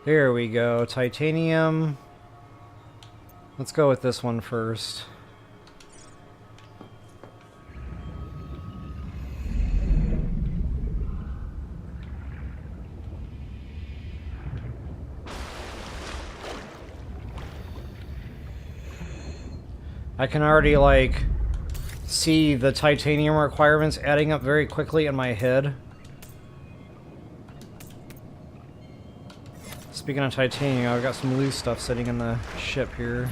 Here we go, titanium. Let's go with this one first. I can already, like, see the titanium requirements adding up very quickly in my head. Speaking of titanium, I've got some loose stuff sitting in the ship here.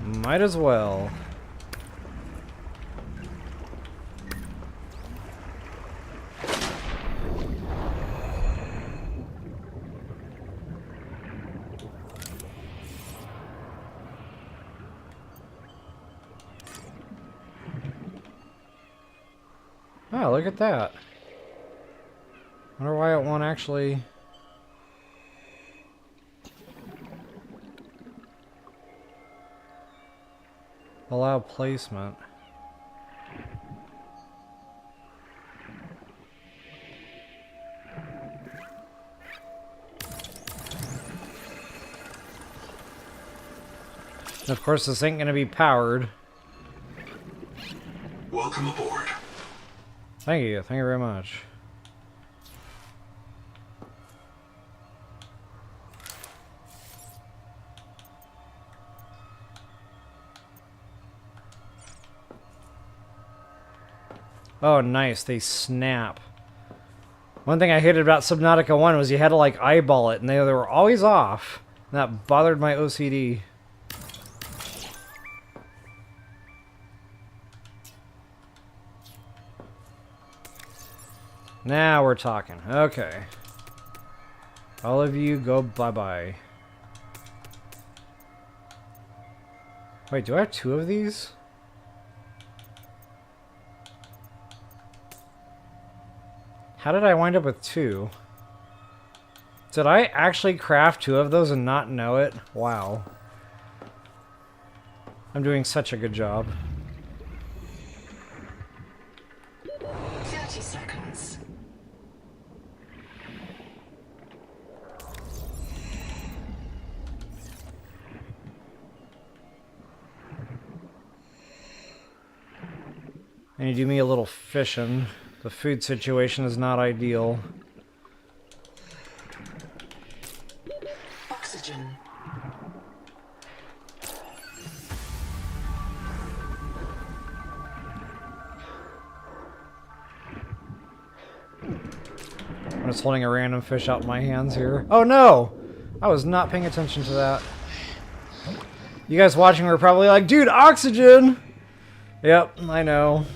Might as well. Oh, look at that. Wonder why it won't actually... allow placement. And of course, this ain't gonna be powered. Welcome aboard. Thank you very much. Oh, nice. They snap. One thing I hated about Subnautica 1 was you had to, like, eyeball it, and they were always off. And that bothered my OCD. Now we're talking. Okay. All of you go bye-bye. Wait, do I have two of these? How did I wind up with two? Did I actually craft two of those and not know it? Wow. I'm doing such a good job. 30 seconds. And you do me a little fishing. The food situation is not ideal. Oxygen. I'm just holding a random fish out in my hands here. Oh no! I was not paying attention to that. You guys watching were probably like, dude, oxygen! Yep, I know.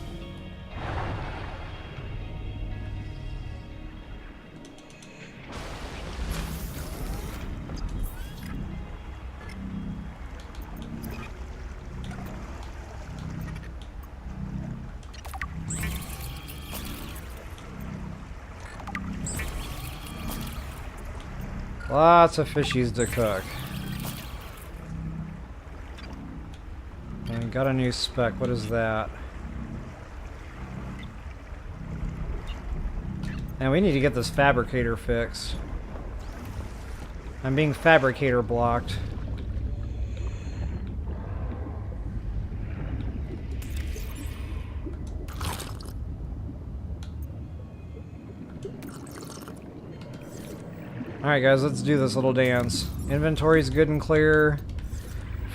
Lots of fishies to cook. And got a new spec. What is that? And we need to get this fabricator fixed. I'm being fabricator blocked. Alright guys, let's do this little dance. Inventory's good and clear.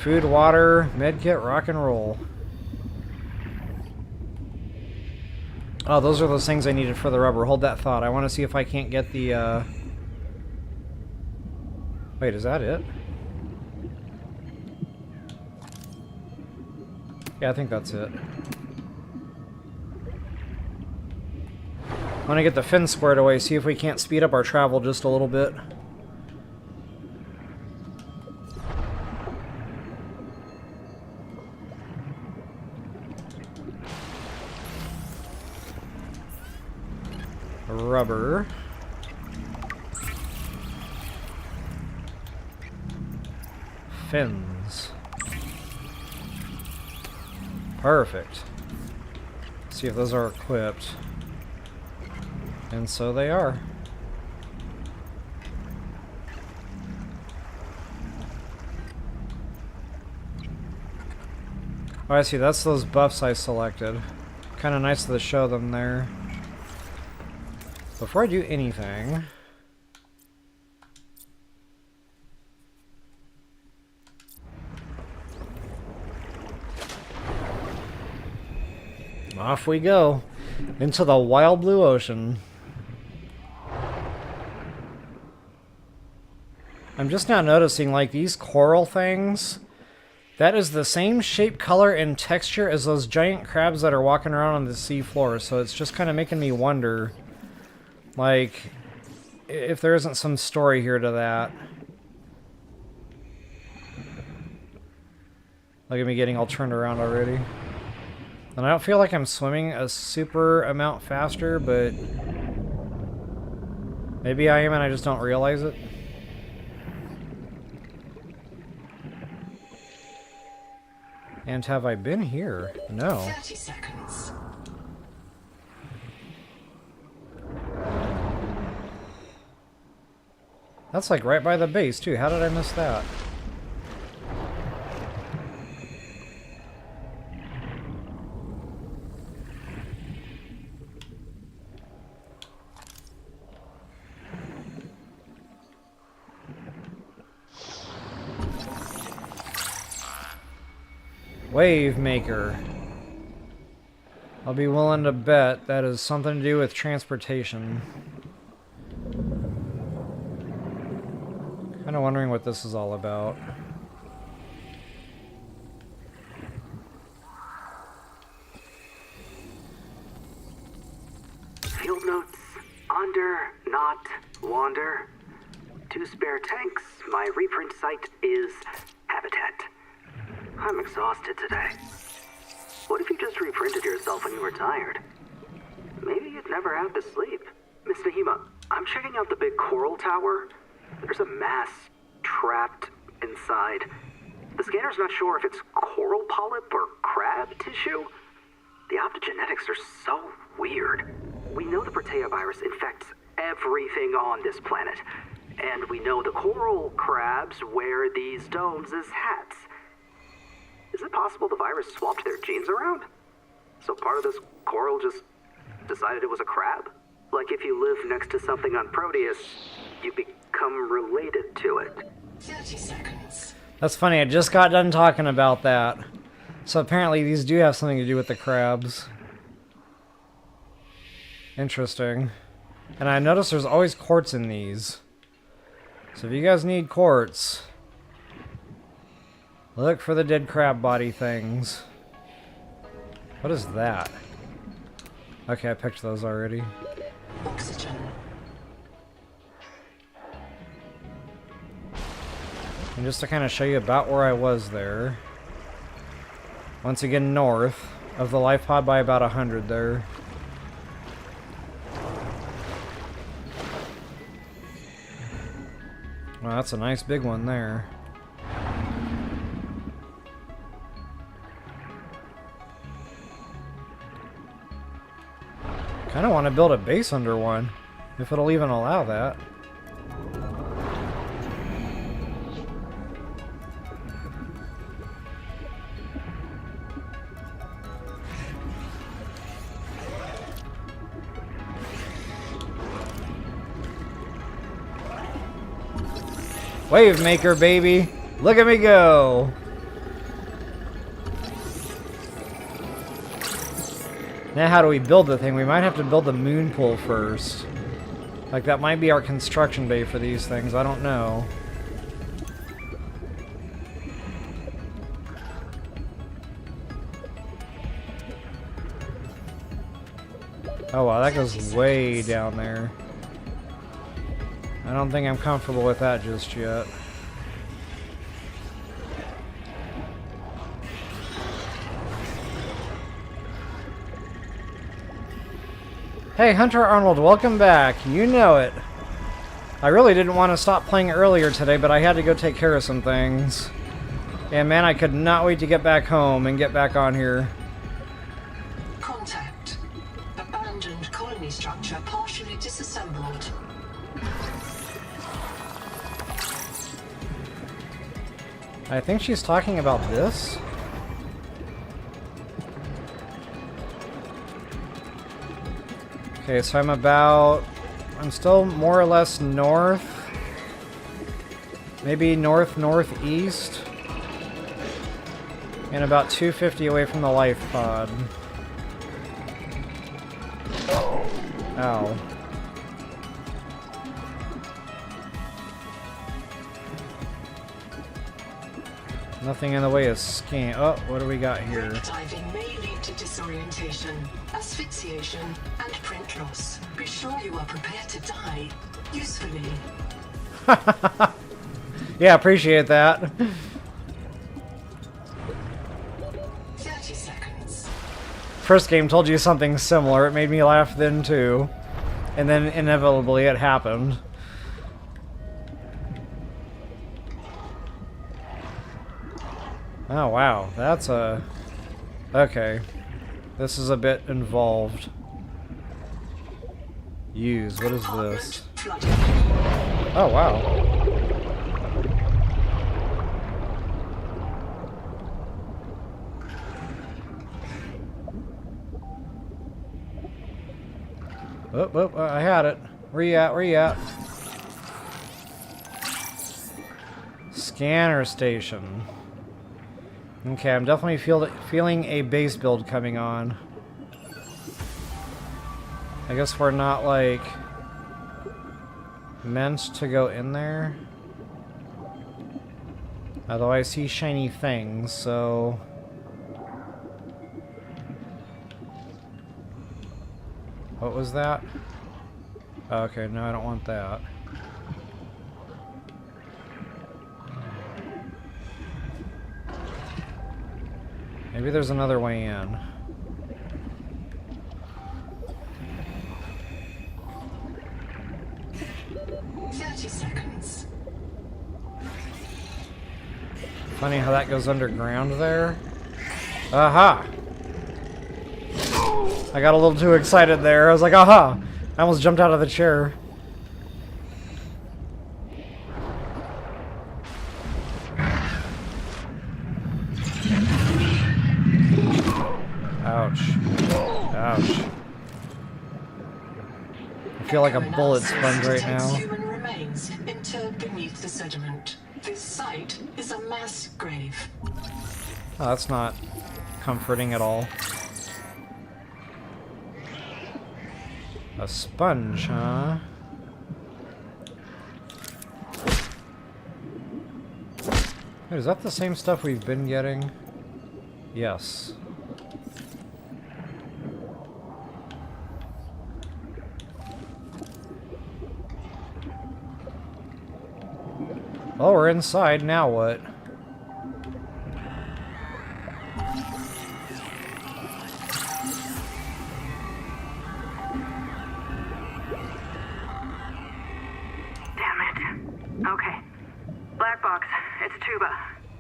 Food, water, medkit, rock and roll. Oh, those are those things I needed for the rubber. Hold that thought. I want to see if I can't get the, Wait, is that it? Yeah, I think that's it. I want to get the fin squared away, see if we can't speed up our travel just a little bit. Rubber. Fins. Perfect. See if those are equipped. And so they are. Oh, I see. That's those buffs I selected. Kind of nice to show them there. Before I do anything... off we go. Into the wild blue ocean. I'm just now noticing, like, these coral things, that is the same shape, color, and texture as those giant crabs that are walking around on the sea floor, so it's just kind of making me wonder, like, if there isn't some story here to that. Look at me getting all turned around already. And I don't feel like I'm swimming a super amount faster, but maybe I am and I just don't realize it. And have I been here? No. 30 seconds. That's like right by the base too. How did I miss that? Wave maker. I'll be willing to bet that is something to do with transportation. Kind of wondering what this is all about. Field notes. Under, not, wander. 2 spare tanks. My reprint site is habitat. I'm exhausted today. What if you just reprinted yourself when you were tired? Maybe you'd never have to sleep. Miss Nahima, I'm checking out the big coral tower. There's a mass trapped inside. The scanner's not sure if it's coral polyp or crab tissue. The optogenetics are so weird. We know the Protea virus infects everything on this planet. And we know the coral crabs wear these domes as hats. Is it possible the virus swapped their genes around? So part of this coral just decided it was a crab? Like if you live next to something on Proteus, you become related to it. 30 seconds. That's funny, I just got done talking about that. So apparently these do have something to do with the crabs. Interesting. And I notice there's always quartz in these. So if you guys need quartz, look for the dead crab body things. What is that? Okay, I picked those already. Oxygen. And just to kind of show you about where I was there. Once again, north of the life pod by about 100 there. Well, that's a nice big one there. Kind of want to build a base under one, if it'll even allow that. Wave maker, baby! Look at me go! Now how do we build the thing? We might have to build the moon pool first. Like that might be our construction bay for these things, I don't know. Oh wow, that goes way down there. I don't think I'm comfortable with that just yet. Hey, Hunter Arnold, welcome back. You know it. I really didn't want to stop playing earlier today, but I had to go take care of some things. And man, I could not wait to get back home and get back on here. Contact. Abandoned colony structure partially disassembled. I think she's talking about this. Okay, so I'm still more or less north. Maybe northeast. And about 250 away from the life pod. Ow. Nothing in the way of scan. Oh, what do we got here? Diving may lead to disorientation, asphyxiation, and print loss. Be sure you are prepared to die usefully. Yeah, appreciate that. 30 seconds. First game told you something similar. It made me laugh then too. And then inevitably it happened. Oh wow, that's a... Okay. This is a bit involved. Use, what is this? Oh wow. Oh, I had it. Where you at? Where you at? Scanner station. Okay, I'm definitely feeling a base build coming on. I guess we're not, like, meant to go in there. Although I see shiny things, so... What was that? Oh, okay, no, I don't want that. Maybe there's another way in. Seconds. Funny how that goes underground there. Aha! I got a little too excited there. I was like, aha! I almost jumped out of the chair. Ouch. Ouch. I feel like a bullet sponge right now. Human remains interred beneath the sediment. This site is a mass grave. Oh, that's not comforting at all. A sponge, huh? Wait, is that the same stuff we've been getting? Yes. Oh, we're inside, now what? Damn it. Okay. Black box, it's Tuba.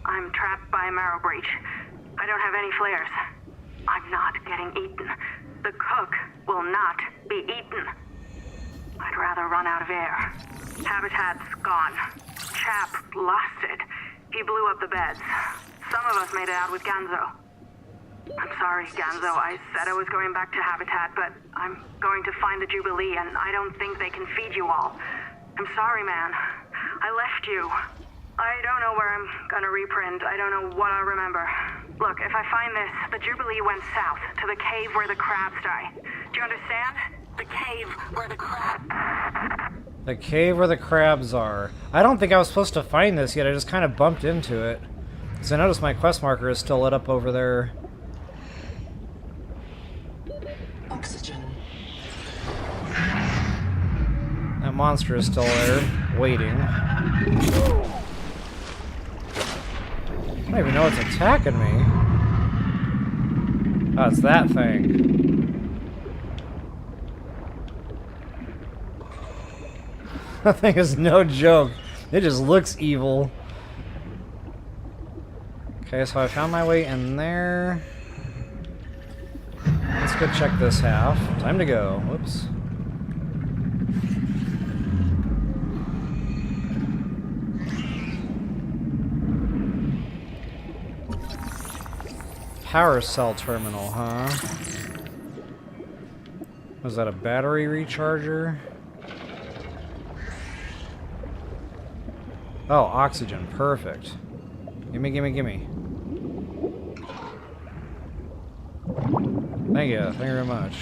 I'm trapped by a marrow breach. I don't have any flares. I'm not getting eaten. The cook will not be eaten. I'd rather run out of air. Habitat's gone. Chap lost it. He blew up the beds. Some of us made it out with Ganzo. I'm sorry, Ganzo. I said I was going back to Habitat, but I'm going to find the Jubilee, and I don't think they can feed you all. I'm sorry, man. I left you. I don't know where I'm gonna reprint. I don't know what I'll remember. Look, if I find this, the Jubilee went south, to the cave where the crabs die. Do you understand? The cave where the crabs... The cave where the crabs are. I don't think I was supposed to find this yet, I just kind of bumped into it. Because I noticed my quest marker is still lit up over there. Oxygen. That monster is still there, waiting. I don't even know what's attacking me. Oh, it's that thing. That thing is no joke. It just looks evil. Okay, so I found my way in there. Let's go check this half. Time to go. Whoops. Power cell terminal, huh? Was that a battery recharger? Oh, oxygen. Perfect. Gimme, gimme, gimme. Thank you. Thank you very much.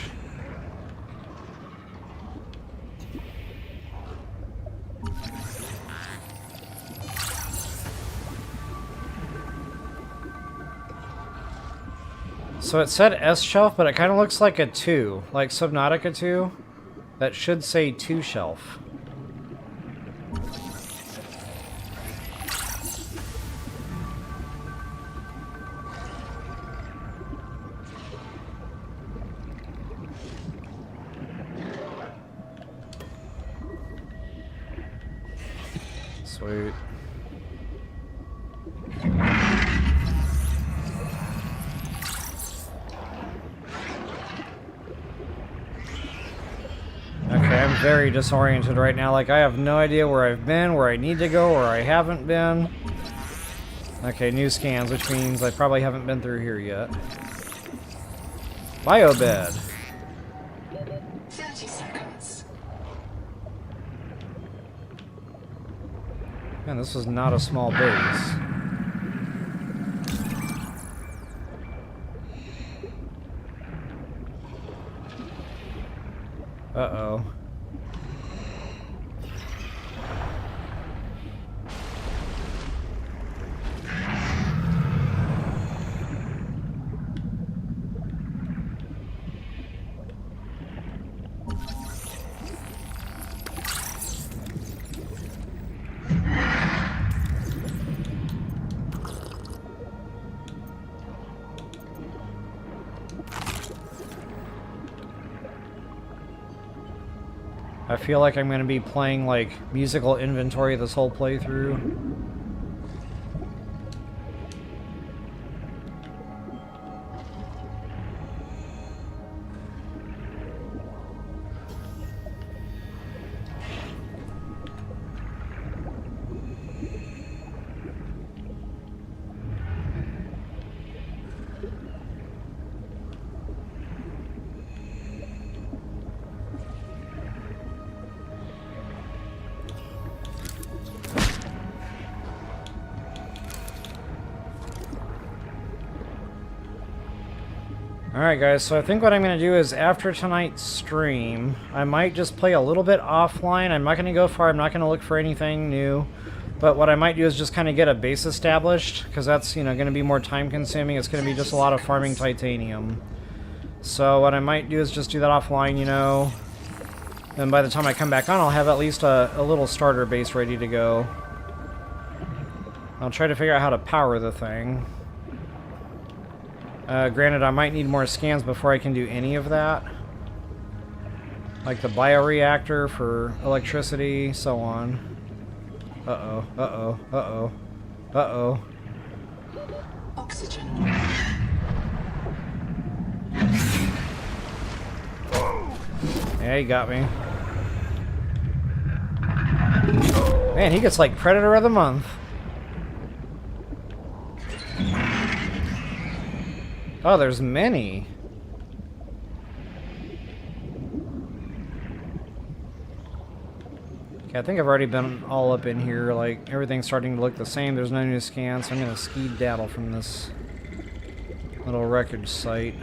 So it said S shelf, but it kind of looks like a 2. Like Subnautica 2. That should say 2 shelf. Sweet. Okay, I'm very disoriented right now. Like, I have no idea where I've been, where I need to go, where I haven't been. Okay, new scans, which means I probably haven't been through here yet. Biobed. 30 seconds. Man, this was not a small base. Uh-oh. I feel like I'm going to be playing, like, musical inventory this whole playthrough. Alright guys, so I think what I'm going to do is after tonight's stream, I might just play a little bit offline. I'm not going to go far, I'm not going to look for anything new. But what I might do is just kind of get a base established, because that's, you know, going to be more time consuming. It's going to be just a lot of farming titanium. So what I might do is just do that offline, you know. And by the time I come back on, I'll have at least a little starter base ready to go. I'll try to figure out how to power the thing. Granted, I might need more scans before I can do any of that. Like the bioreactor for electricity, so on. Uh-oh, uh-oh, uh-oh, uh-oh. Oxygen. Yeah, he got me. Man, he gets like Predator of the Month. Oh, there's many. Okay, I think I've already been all up in here. Like, everything's starting to look the same. There's no new scans, so I'm gonna ski-daddle from this little wreckage site.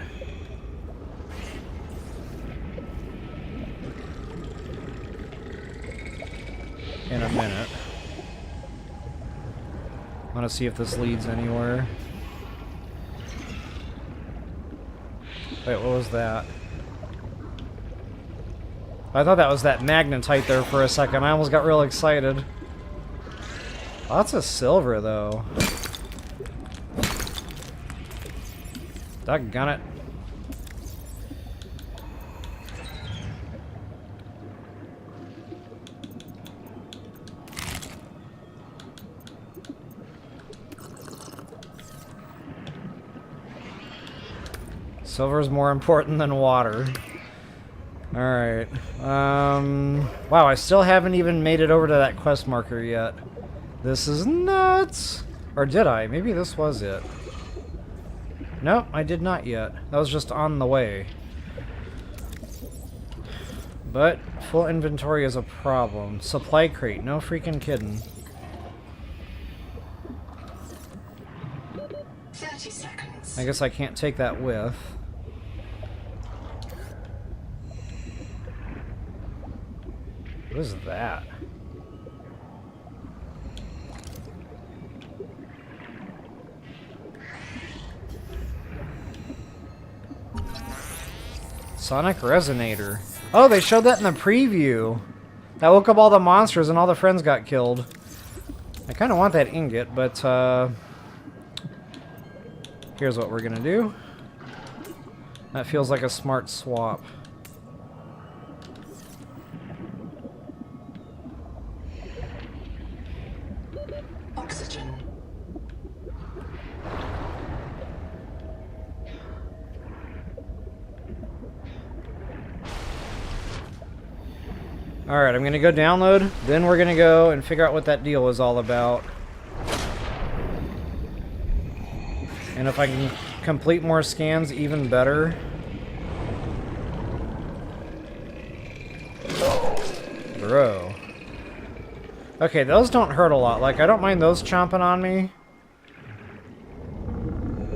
In a minute. I want to see if this leads anywhere. Wait, what was that? I thought that was that magnetite there for a second. I almost got real excited. Lots of silver, though. Doggone it. Silver's more important than water. Alright. Wow, I still haven't even made it over to that quest marker yet. This is nuts! Or did I? Maybe this was it. Nope, I did not yet. That was just on the way. But full inventory is a problem. Supply crate, no freaking kidding. 30 seconds. I guess I can't take that with. What is that? Sonic Resonator. Oh, they showed that in the preview. That woke up all the monsters and all the friends got killed. I kind of want that ingot, but here's what we're gonna do. That feels like a smart swap. Oxygen. Alright, I'm going to go download, then we're going to go and figure out what that deal was all about. And if I can complete more scans, even better. Bro. Okay, those don't hurt a lot. Like, I don't mind those chomping on me.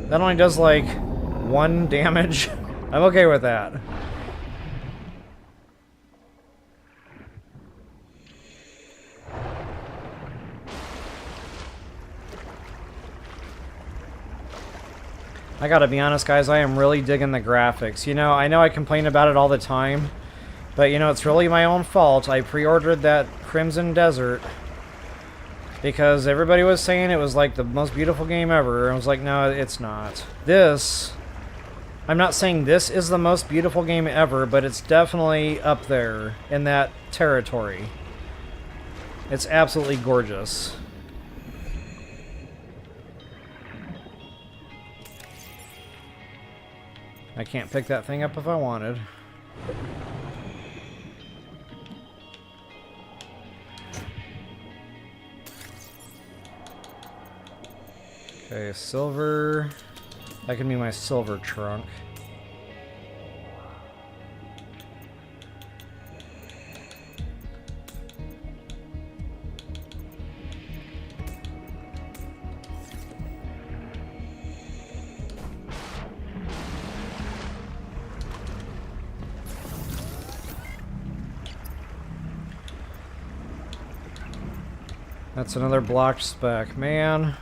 That only does, like, 1 damage. I'm okay with that. I gotta be honest, guys, I am really digging the graphics. You know I complain about it all the time, but you know, it's really my own fault. I pre-ordered that Crimson Desert because everybody was saying it was like the most beautiful game ever. I was like, no, it's not. This, I'm not saying this is the most beautiful game ever, but it's definitely up there in that territory. It's absolutely gorgeous. I can't pick that thing up if I wanted. Okay, silver. That can be my silver trunk. That's another blocked spec. Man.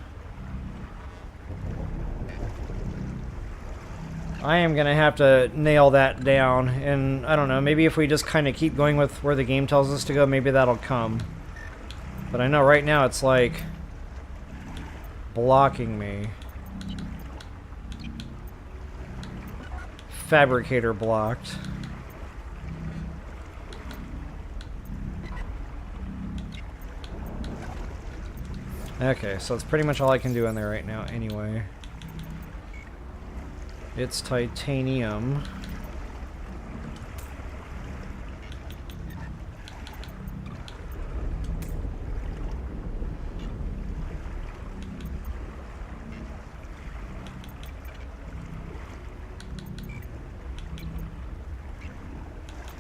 I am going to have to nail that down. And I don't know, maybe if we just kind of keep going with where the game tells us to go, maybe that'll come. But I know right now it's like blocking me. Fabricator blocked. Okay, so that's pretty much all I can do in there right now anyway. It's titanium.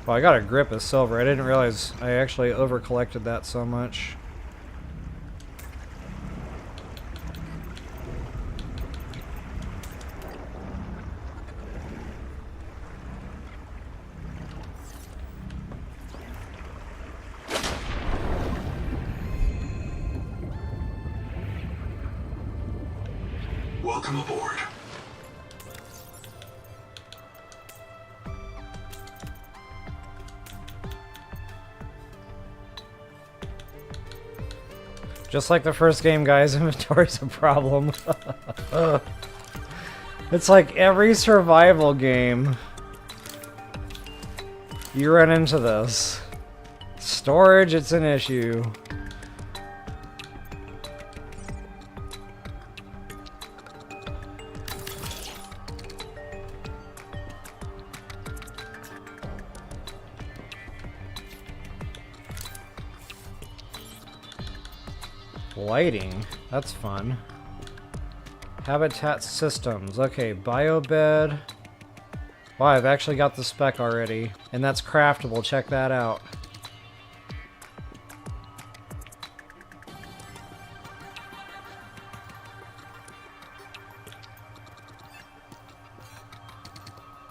Well, I got a grip of silver. I didn't realize I actually over-collected that so much. Welcome aboard. Just like the first game, guys, inventory's a problem. It's like every survival game, you run into this. Storage, it's an issue. Lighting, that's fun. Habitat systems, okay, biobed. Wow, I've actually got the spec already, and that's craftable, check that out.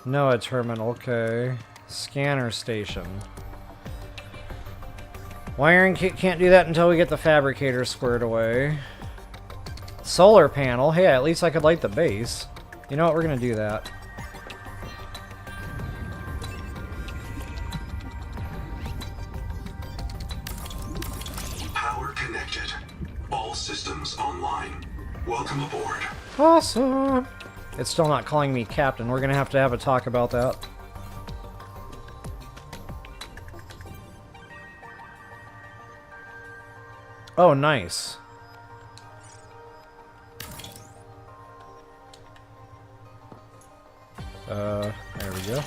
NOAA terminal, okay. Scanner station. Wiring kit can't do that until we get the fabricator squared away. Solar panel. Hey, at least I could light the base. You know what? We're going to do that. Power connected. All systems online. Welcome aboard. Awesome. It's still not calling me captain. We're going to have a talk about that. Oh, nice. There we go.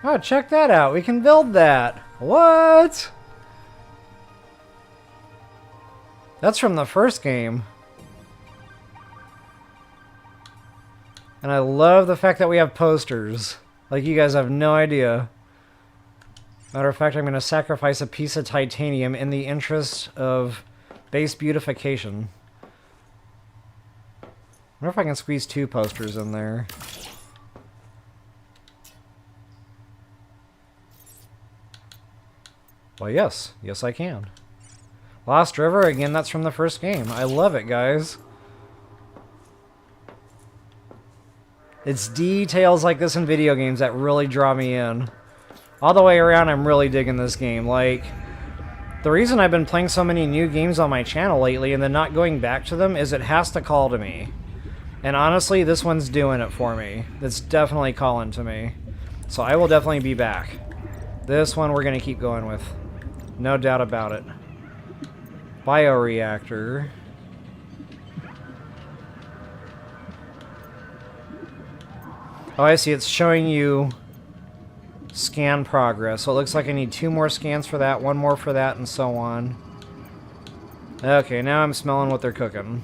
Oh, check that out. We can build that. What? That's from the first game. And I love the fact that we have posters. Like, you guys have no idea. Matter of fact, I'm going to sacrifice a piece of titanium in the interest of base beautification. I wonder if I can squeeze 2 posters in there. Well, yes. Yes, I can. Lost River, again, that's from the first game. I love it, guys. It's details like this in video games that really draw me in. All the way around, I'm really digging this game. Like, the reason I've been playing so many new games on my channel lately and then not going back to them is it has to call to me. And honestly, this one's doing it for me. It's definitely calling to me. So I will definitely be back. This one we're going to keep going with. No doubt about it. Bioreactor. Oh, I see. It's showing you scan progress. So it looks like I need 2 more scans for that, 1 more for that, and so on. Okay, now I'm smelling what they're cooking.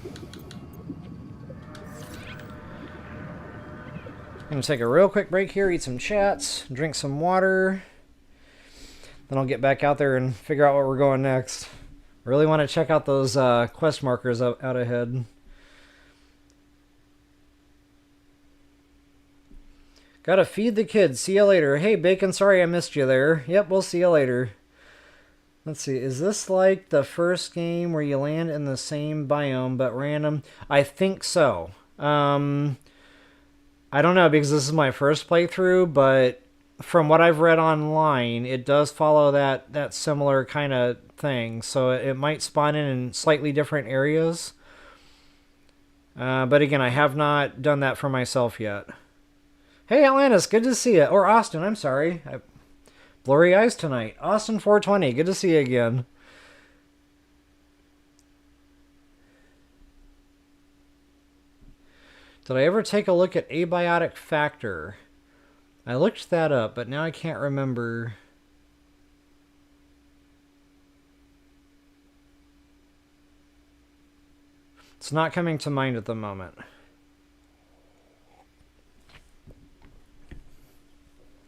I'm going to take a real quick break here, eat some chats, drink some water. Then I'll get back out there and figure out where we're going next. Really want to check out those quest markers out ahead. Gotta feed the kids. See you later. Hey, Bacon, sorry I missed you there. Yep, we'll see you later. Let's see. Is this like the first game where you land in the same biome but random? I think so. I don't know because this is my first playthrough, but from what I've read online, it does follow that similar kind of thing. So it might spawn in slightly different areas. But again, I have not done that for myself yet. Hey, Atlantis, good to see you. Or Austin, I'm sorry. Blurry eyes tonight. Austin 420, good to see you again. Did I ever take a look at abiotic factor? I looked that up, but now I can't remember. It's not coming to mind at the moment.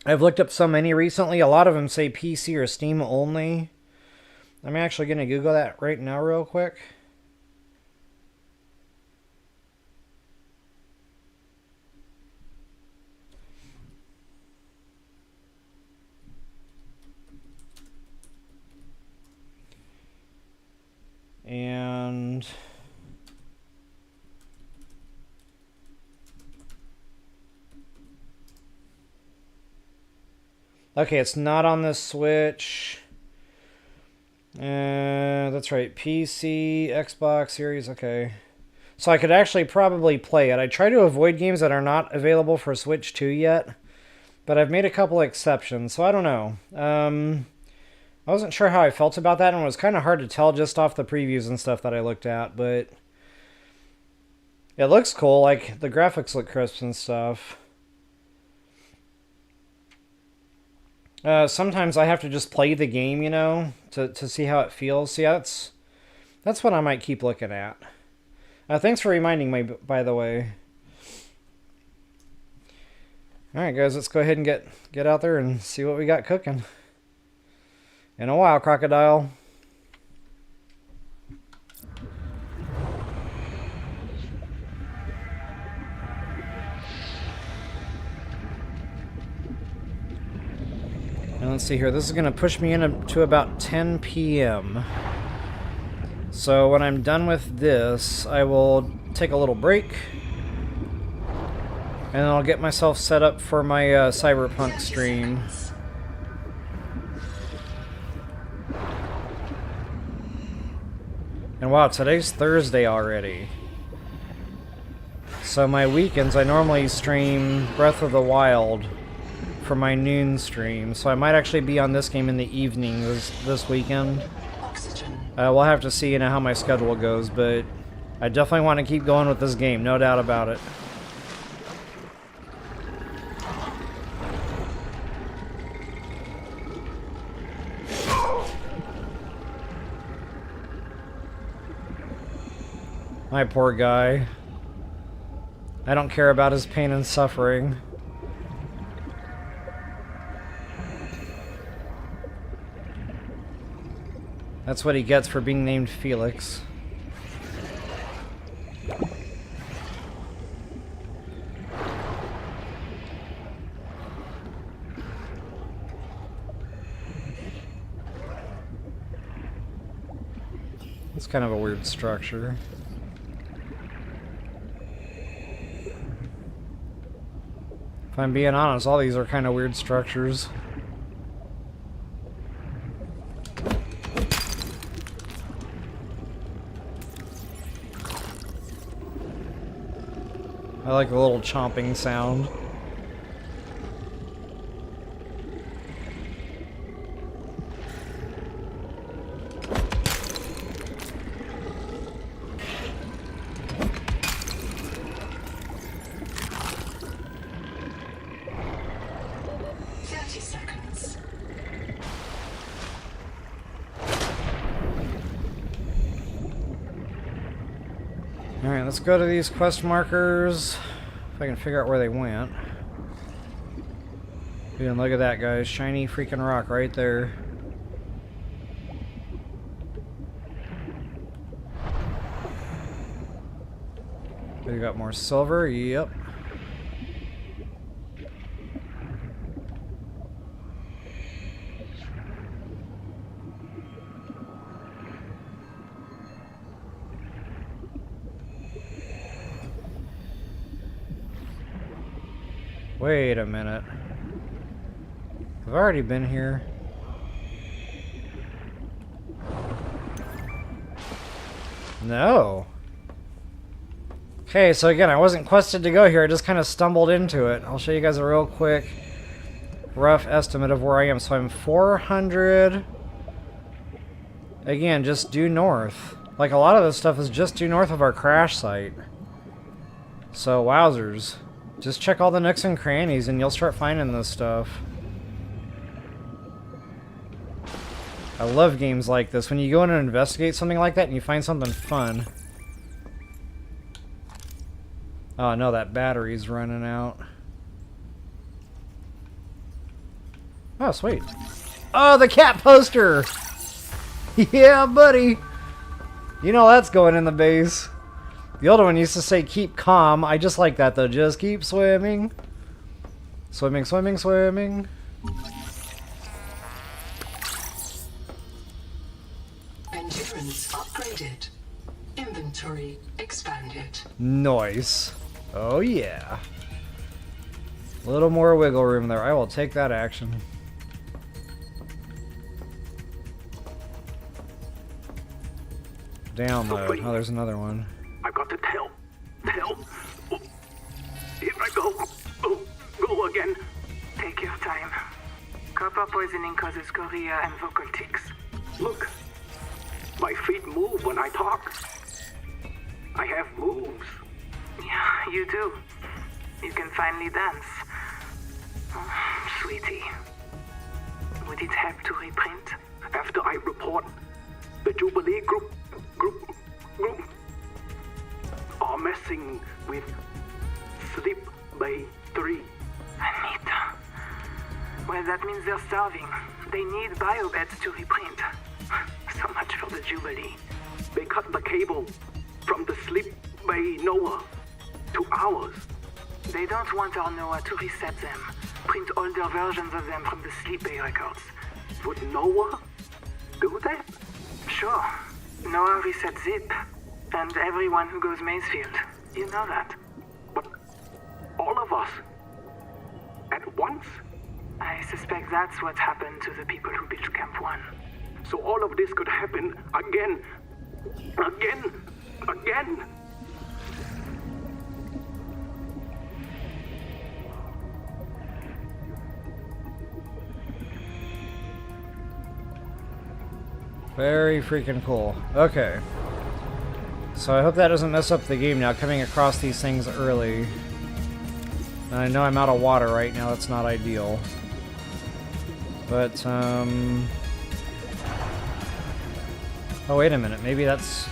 I've looked up so many recently. A lot of them say PC or Steam only. I'm actually going to Google that right now real quick. And okay, it's not on the Switch. That's right. PC, Xbox Series, okay. So I could actually probably play it. I try to avoid games that are not available for Switch 2 yet. But I've made a couple exceptions, so I don't know. I wasn't sure how I felt about that, and it was kind of hard to tell just off the previews and stuff that I looked at, but it looks cool. Like, the graphics look crisp and stuff. Sometimes I have to just play the game, you know, to see how it feels. See, that's what I might keep looking at. Thanks for reminding me, by the way. Alright, guys, let's go ahead and get out there and see what we got cooking. In a while, Crocodile. And let's see here. This is going to push me into about 10 p.m. So when I'm done with this, I will take a little break. And then I'll get myself set up for my Cyberpunk stream. And wow, today's Thursday already. So my weekends, I normally stream Breath of the Wild for my noon stream. So I might actually be on this game in the evening this weekend. We'll have to see, you know, how my schedule goes, but I definitely want to keep going with this game, no doubt about it. My poor guy. I don't care about his pain and suffering. That's what he gets for being named Felix. It's kind of a weird structure. If I'm being honest, all these are kind of weird structures. I like the little chomping sound. Alright, let's go to these quest markers. If I can figure out where they went. And look at that, guys. Shiny freaking rock right there. We got more silver. Yep. Wait a minute. I've already been here. No. Okay, so again, I wasn't quested to go here. I just kind of stumbled into it. I'll show you guys a real quick rough estimate of where I am. So I'm 400. Again, just due north. Like, a lot of this stuff is just due north of our crash site. So, wowzers. Just check all the nooks and crannies and you'll start finding this stuff. I love games like this. When you go in and investigate something like that and you find something fun. Oh no, that battery's running out. Oh, sweet. Oh, the cat poster! Yeah, buddy! You know that's going in the base. The older one used to say keep calm. I just like that though. Just keep swimming. Swimming, swimming, swimming. Endurance upgraded. Inventory expanded. Nice. Oh yeah. A little more wiggle room there. I will take that action. Download. Oh, there's another one. I've got to tell. Oh, here I go. Oh, go again. Take your time. Copper poisoning causes chorea and vocal tics. Look. My feet move when I talk. I have moves. Yeah, you do. You can finally dance. Oh, sweetie. Would it help to reprint? After I report, the Jubilee group are messing with Sleep Bay 3. Anita. Well, that means they're starving. They need biobeds to reprint. So much for the Jubilee. They cut the cable from the Sleep Bay Noah to ours. They don't want our Noah to reset them. Print older versions of them from the Sleep Bay records. Would Noah do that? Sure. Noah resets Zip. And everyone who goes Mazefield. You know that. But all of us at once? I suspect that's what happened to the people who built Camp 1. So all of this could happen again. Again. Very freaking cool. Okay. So I hope that doesn't mess up the game now, coming across these things early. And I know I'm out of water right now, that's not ideal. But, oh, wait a minute, maybe that's...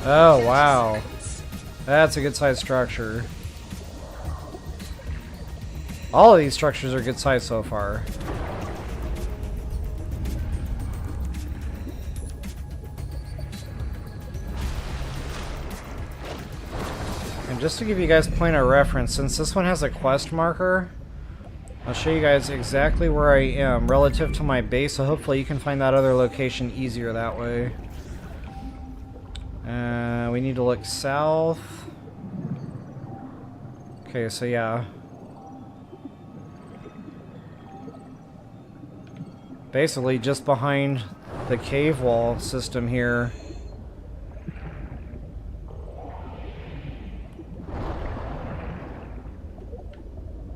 Oh, wow. That's a good-sized structure. All of these structures are good size so far. And just to give you guys a point of reference, since this one has a quest marker, I'll show you guys exactly where I am relative to my base, so hopefully you can find that other location easier that way. We need to look south. Okay, so yeah. Basically just behind the cave wall system here.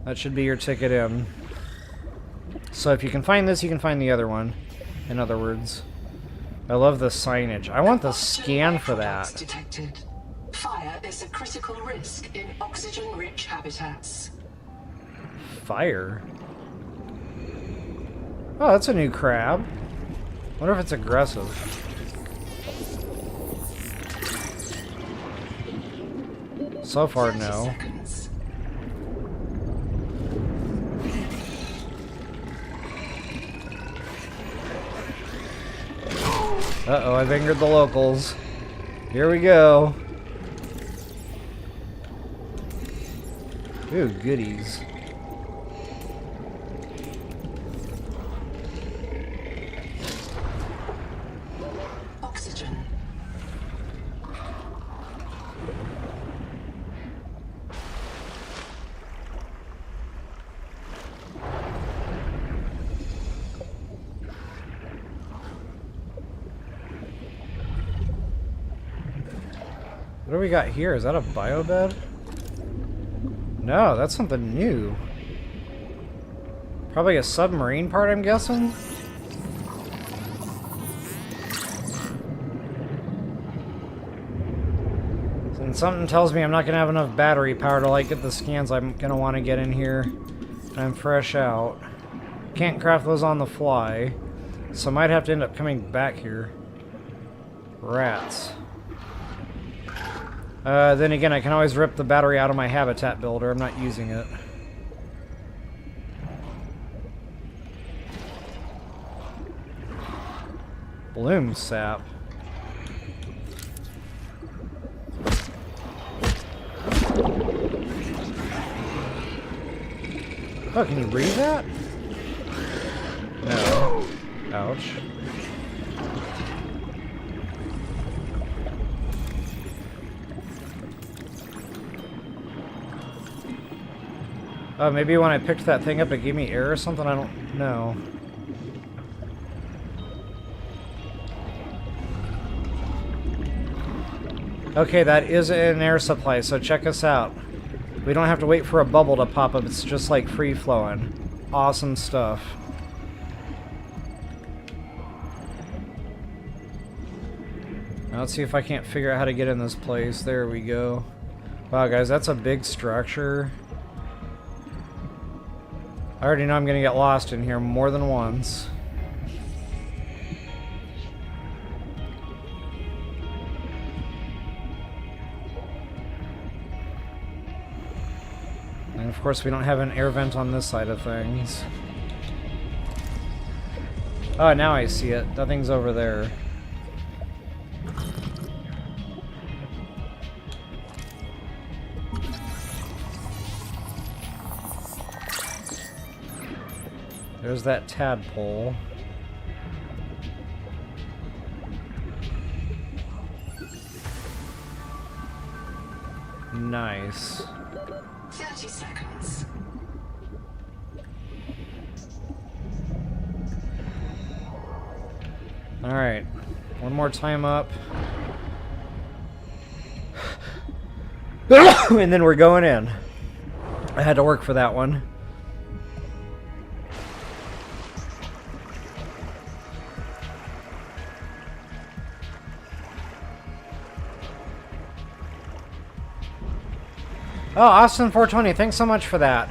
That should be your ticket in. So if you can find this, you can find the other one. In other words. I love the signage. I want the scan for that. Detected. Fire is a critical risk in oxygen-rich habitats. Fire? Oh, that's a new crab. Wonder if it's aggressive. So far, 30 no. seconds. Uh-oh, I've angered the locals. Here we go. Ooh, goodies. Oxygen. What do we got here? Is that a biobed? No, that's something new. Probably a submarine part, I'm guessing? And something tells me I'm not going to have enough battery power to like get the scans I'm going to want to get in here. And I'm fresh out. Can't craft those on the fly. So I might have to end up coming back here. Rats. Then again, I can always rip the battery out of my habitat builder. I'm not using it. Bloom sap. Oh, can you breathe that? No. Ouch. Oh, maybe when I picked that thing up it gave me air or something? I don't know. Okay, that is an air supply, so check us out. We don't have to wait for a bubble to pop up, it's just like free-flowing. Awesome stuff. Now let's see if I can't figure out how to get in this place. There we go. Wow, guys, that's a big structure. I already know I'm gonna get lost in here more than once. And of course we don't have an air vent on this side of things. Oh, now I see it. That thing's over there. There's that tadpole. Nice. 30 seconds. Alright. One more time up. And then we're going in. I had to work for that one. Oh, Austin 420, thanks so much for that.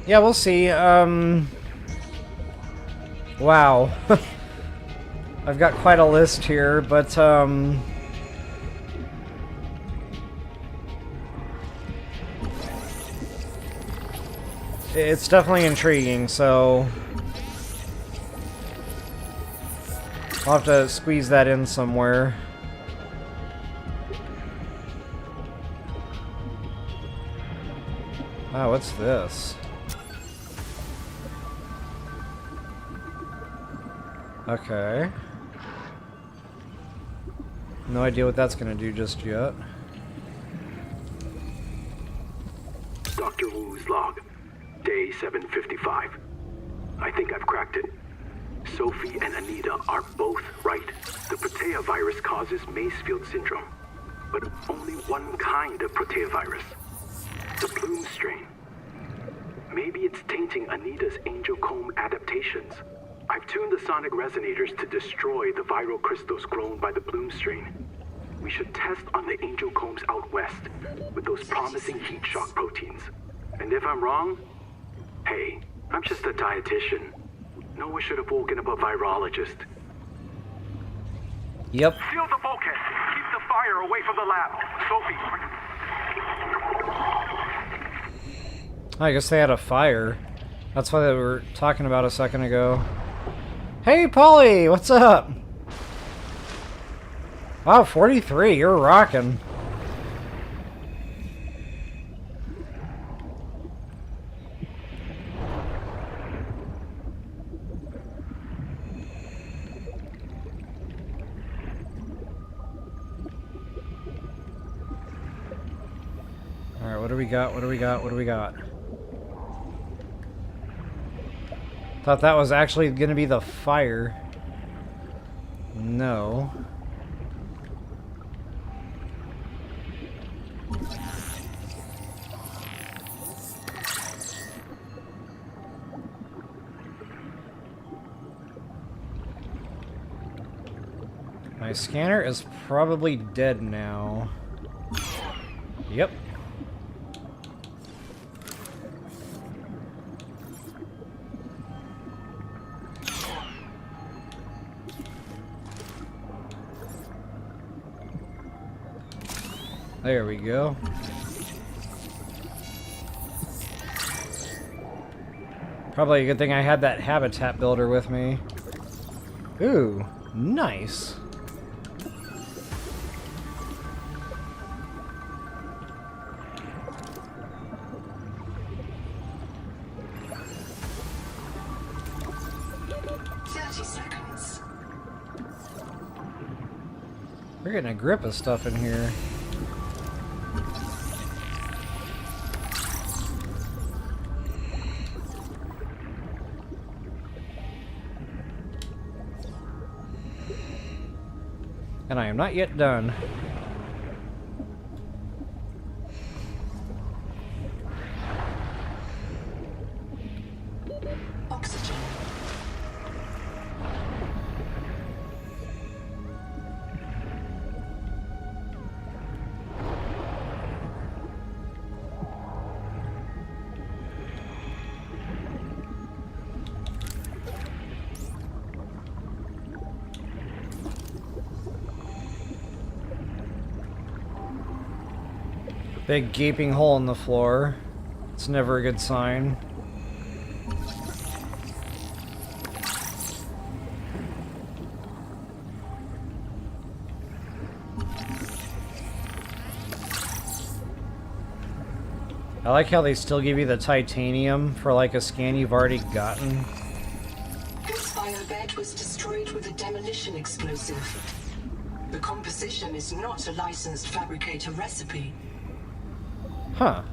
Yeah, we'll see. Wow. I've got quite a list here, but it's definitely intriguing, so I'll have to squeeze that in somewhere. Wow, what's this? Okay. No idea what that's gonna do just yet. Dr. Wu's log. Day 755. I think I've cracked it. Sophie and Anita are both right. The protea virus causes Macefield syndrome. But only one kind of protea virus. The Bloom strain. Maybe it's tainting Anita's angel comb adaptations. I've tuned the sonic resonators to destroy the viral crystals grown by the Bloom strain. We should test on the angel combs out west with those promising heat shock proteins. And if I'm wrong, hey, I'm just a dietitian. No one should have woken up a virologist. Yep. Seal the focus. Keep the fire away from the lab. Sophie. I guess they had a fire. That's what they were talking about a second ago. Hey, Polly, what's up? Wow, 43, you're rocking. Alright, what do we got? What do we got? What do we got? Thought that was actually gonna be the fire. No. My scanner is probably dead now. Yep. There we go. Probably a good thing I had that habitat builder with me. Ooh, nice. We're getting a grip of stuff in here. And I am not yet done. Oxygen. Big gaping hole in the floor. It's never a good sign. I like how they still give you the titanium for like a scan you've already gotten. This biobed was destroyed with a demolition explosive. The composition is not a licensed fabricator recipe. Huh.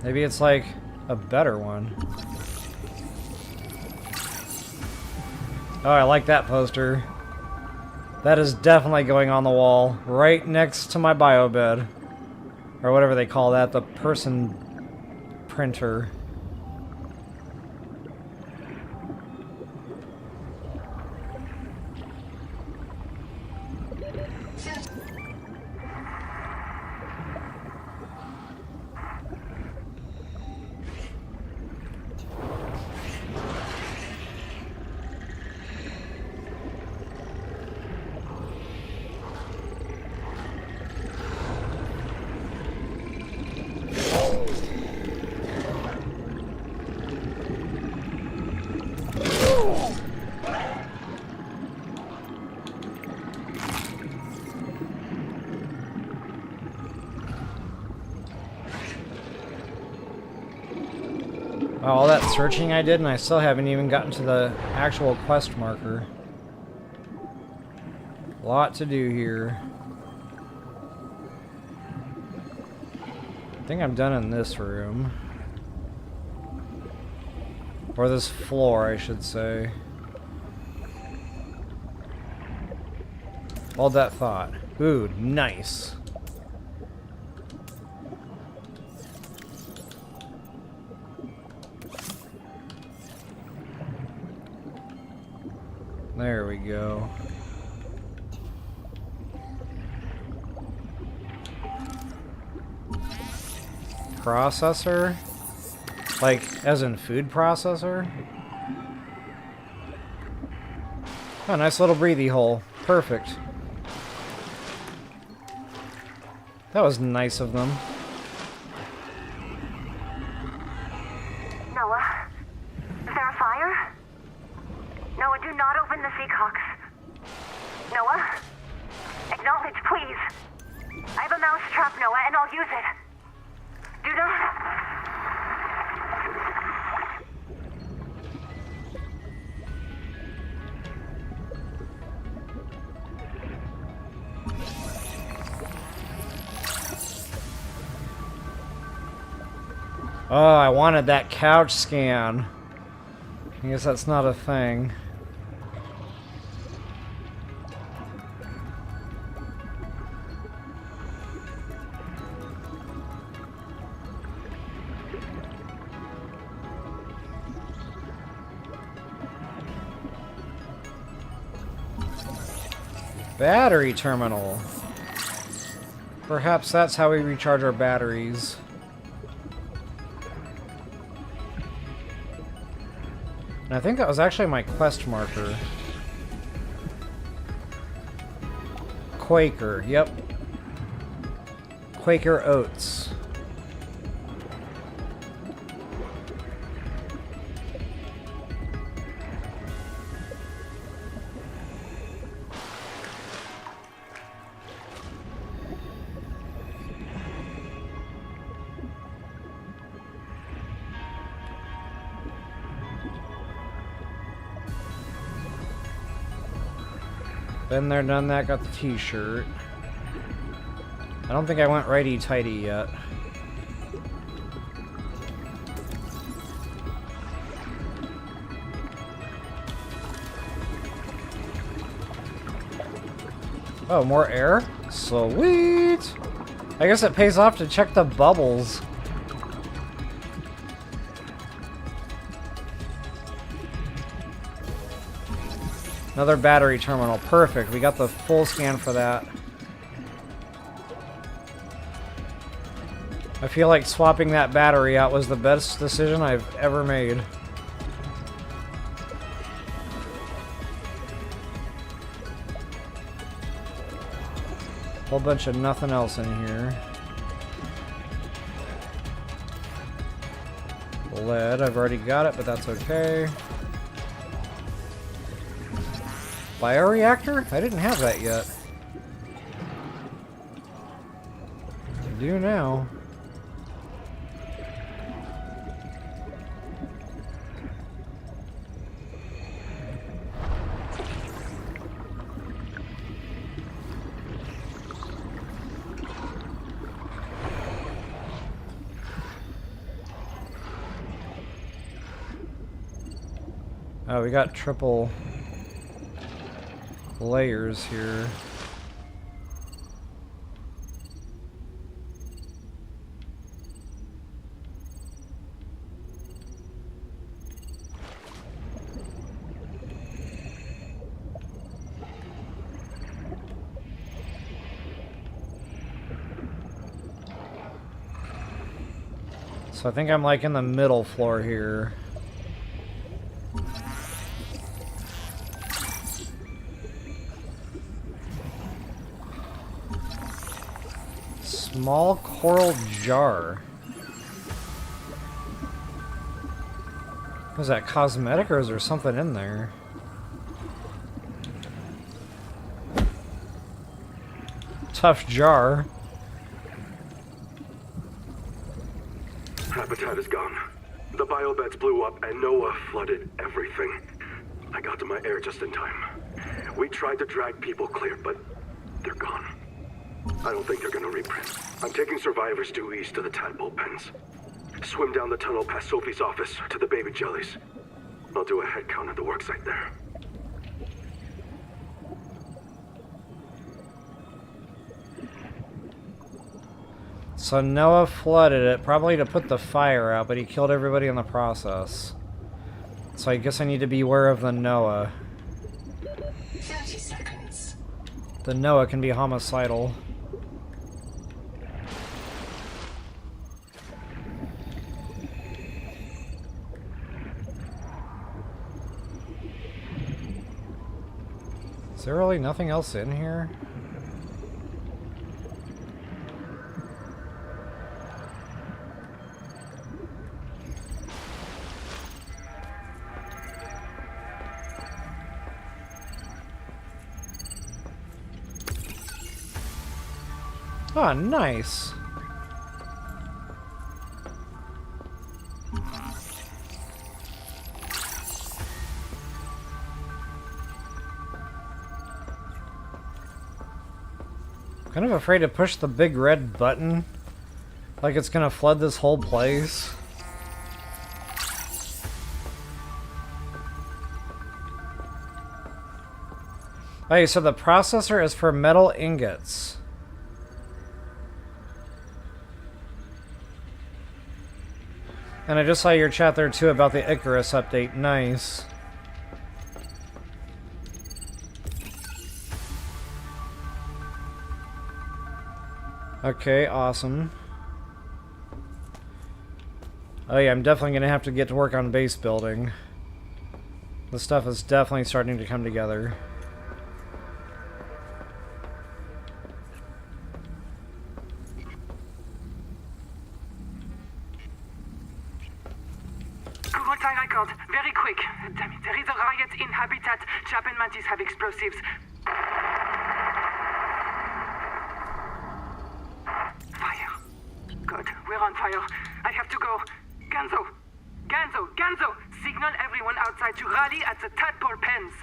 Maybe it's like a better one. Oh, I like that poster. That is definitely going on the wall, right next to my biobed. Or whatever they call that, the person printer. All that searching I did, and I still haven't even gotten to the actual quest marker. A lot to do here. I think I'm done in this room. Or this floor, I should say. Hold that thought. Ooh, nice. There we go. Processor? Like, as in food processor? Oh, nice little breathy hole. Perfect. That was nice of them. Noah? Is there a fire? Noah, do not open the Seacocks. Noah? Acknowledge, please. I have a mouse trap, Noah, and I'll use it. Do not... Oh, I wanted that couch scan. I guess that's not a thing. Battery terminal. Perhaps that's how we recharge our batteries. And I think that was actually my quest marker. Quaker, yep. Quaker Oats. Been there, done that, got the t-shirt. I don't think I went righty-tighty yet. Oh, more air? Sweet! I guess it pays off to check the bubbles. Another battery terminal. Perfect. We got the full scan for that. I feel like swapping that battery out was the best decision I've ever made. Whole bunch of nothing else in here. Lead. I've already got it, but that's okay. Bioreactor? I didn't have that yet. I do now. Oh, we got triple layers here. So I think I'm like in the middle floor here. Small coral jar. Was that cosmetic or is there something in there? Tough jar. Habitat is gone. The biobeds blew up and Noah flooded everything. I got to my air just in time. We tried to drag people clear, but they're gone. I don't think they're gonna reprint. I'm taking survivors due east to the tadpole pens. Swim down the tunnel past Sophie's office to the baby jellies. I'll do a head count at the worksite there. So Noah flooded it, probably to put the fire out, but he killed everybody in the process. So I guess I need to be aware of the Noah. 30 seconds. The Noah can be homicidal. Is there really nothing else in here? Ah, nice. Kind of afraid to push the big red button. Like it's gonna flood this whole place. Okay, so the processor is for metal ingots. And I just saw your chat there too about the Icarus update. Nice. Okay, awesome. Oh yeah, I'm definitely gonna have to get to work on base building. The stuff is definitely starting to come together. Kurultai record, very quick. Damn it, there is a riot in Habitat. Chap and Mantis have explosives. Fire. Good, we're on fire. I have to go. Ganzo! Ganzo! Ganzo! Signal everyone outside to rally at the tadpole pens.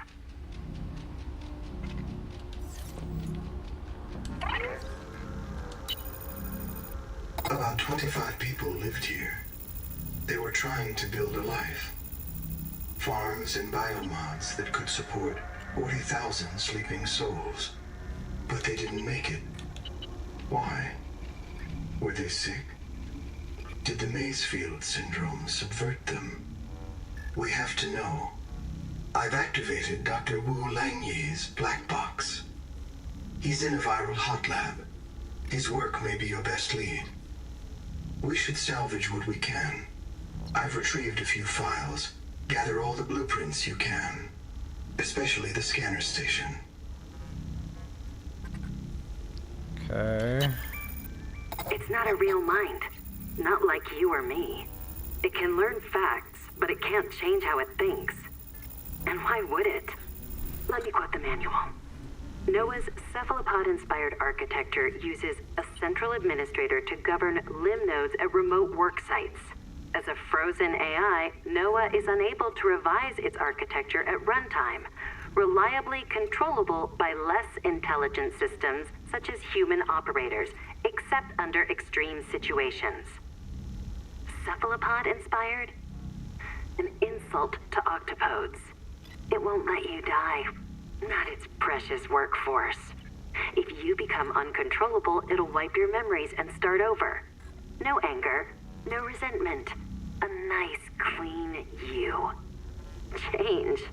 About 25 people lived here. They were trying to build a life. Farms and biomods that could support 40,000 sleeping souls. But they didn't make it. Why? Were they sick? Did the Maysfield syndrome subvert them? We have to know. I've activated Dr. Wu Langyi's black box. He's in a viral hot lab. His work may be your best lead. We should salvage what we can. I've retrieved a few files. Gather all the blueprints you can. Especially the scanner station. Okay. It's not a real mind. Not like you or me. It can learn facts, but it can't change how it thinks. And why would it? Let me quote the manual. Noah's cephalopod-inspired architecture uses a central administrator to govern limb nodes at remote work sites. As a frozen AI, Noah is unable to revise its architecture at runtime, reliably controllable by less intelligent systems such as human operators, except under extreme situations. Cephalopod-inspired? An insult to octopodes. It won't let you die. Not its precious workforce. If you become uncontrollable, it'll wipe your memories and start over. No anger, no resentment. A nice, clean you. Change?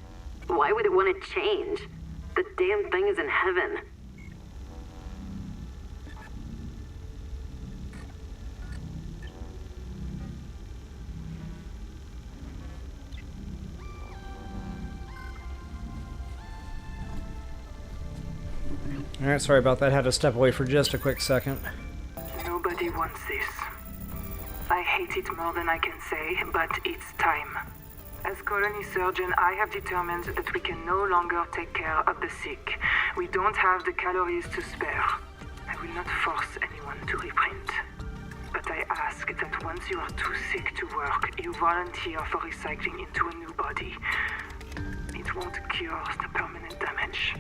Why would it want to change? The damn thing is in heaven. Alright, sorry about that. Had to step away for just a quick second. Nobody wants this. I hate it more than I can say, but it's time. As colony surgeon, I have determined that we can no longer take care of the sick. We don't have the calories to spare. I will not force anyone to reprint. But I ask that once you are too sick to work, you volunteer for recycling into a new body. It won't cure the permanent damage,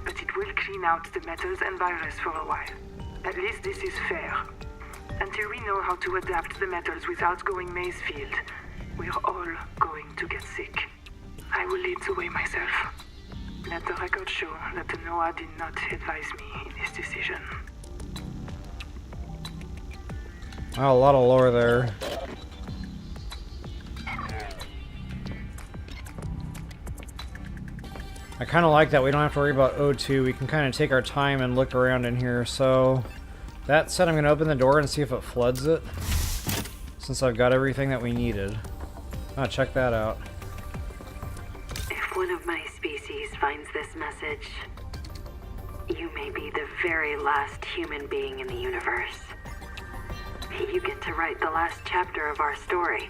but it will clean out the metals and virus for a while. At least this is fair. Until we know how to adapt the metals without going Maysfield, we're all going to get sick. I will lead the way myself. Let the record show that Noah did not advise me in this decision. Oh, a lot of lore there. I kind of like that we don't have to worry about O2. We can kind of take our time and look around in here. So, that said, I'm going to open the door and see if it floods it. Since I've got everything that we needed. Oh, check that out. If one of my species finds this message, You may be the very last human being in the universe. You get to write the last chapter of our story.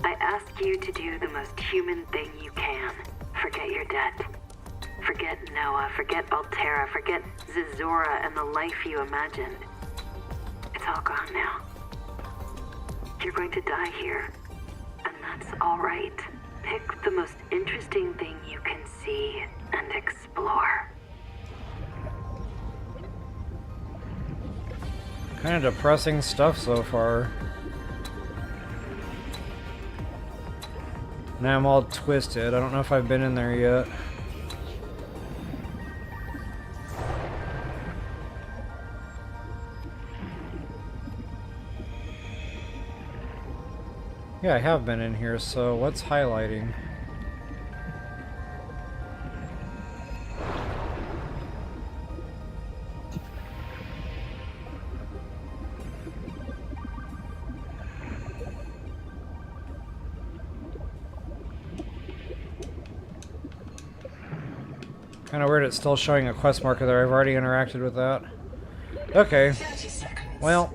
I ask you to do the most human thing you can. Forget your debt. Forget Noah, forget Altera, forget Zazora and the life you imagined. It's all gone now. You're going to die here, and that's all right. Pick the most interesting thing you can see and explore. Kind of depressing stuff so far. Now I'm all twisted. I don't know if I've been in there yet. Yeah, I have been in here, so what's highlighting? Kind of weird it's still showing a quest marker there. I've already interacted with that. Okay. 30 seconds. Well,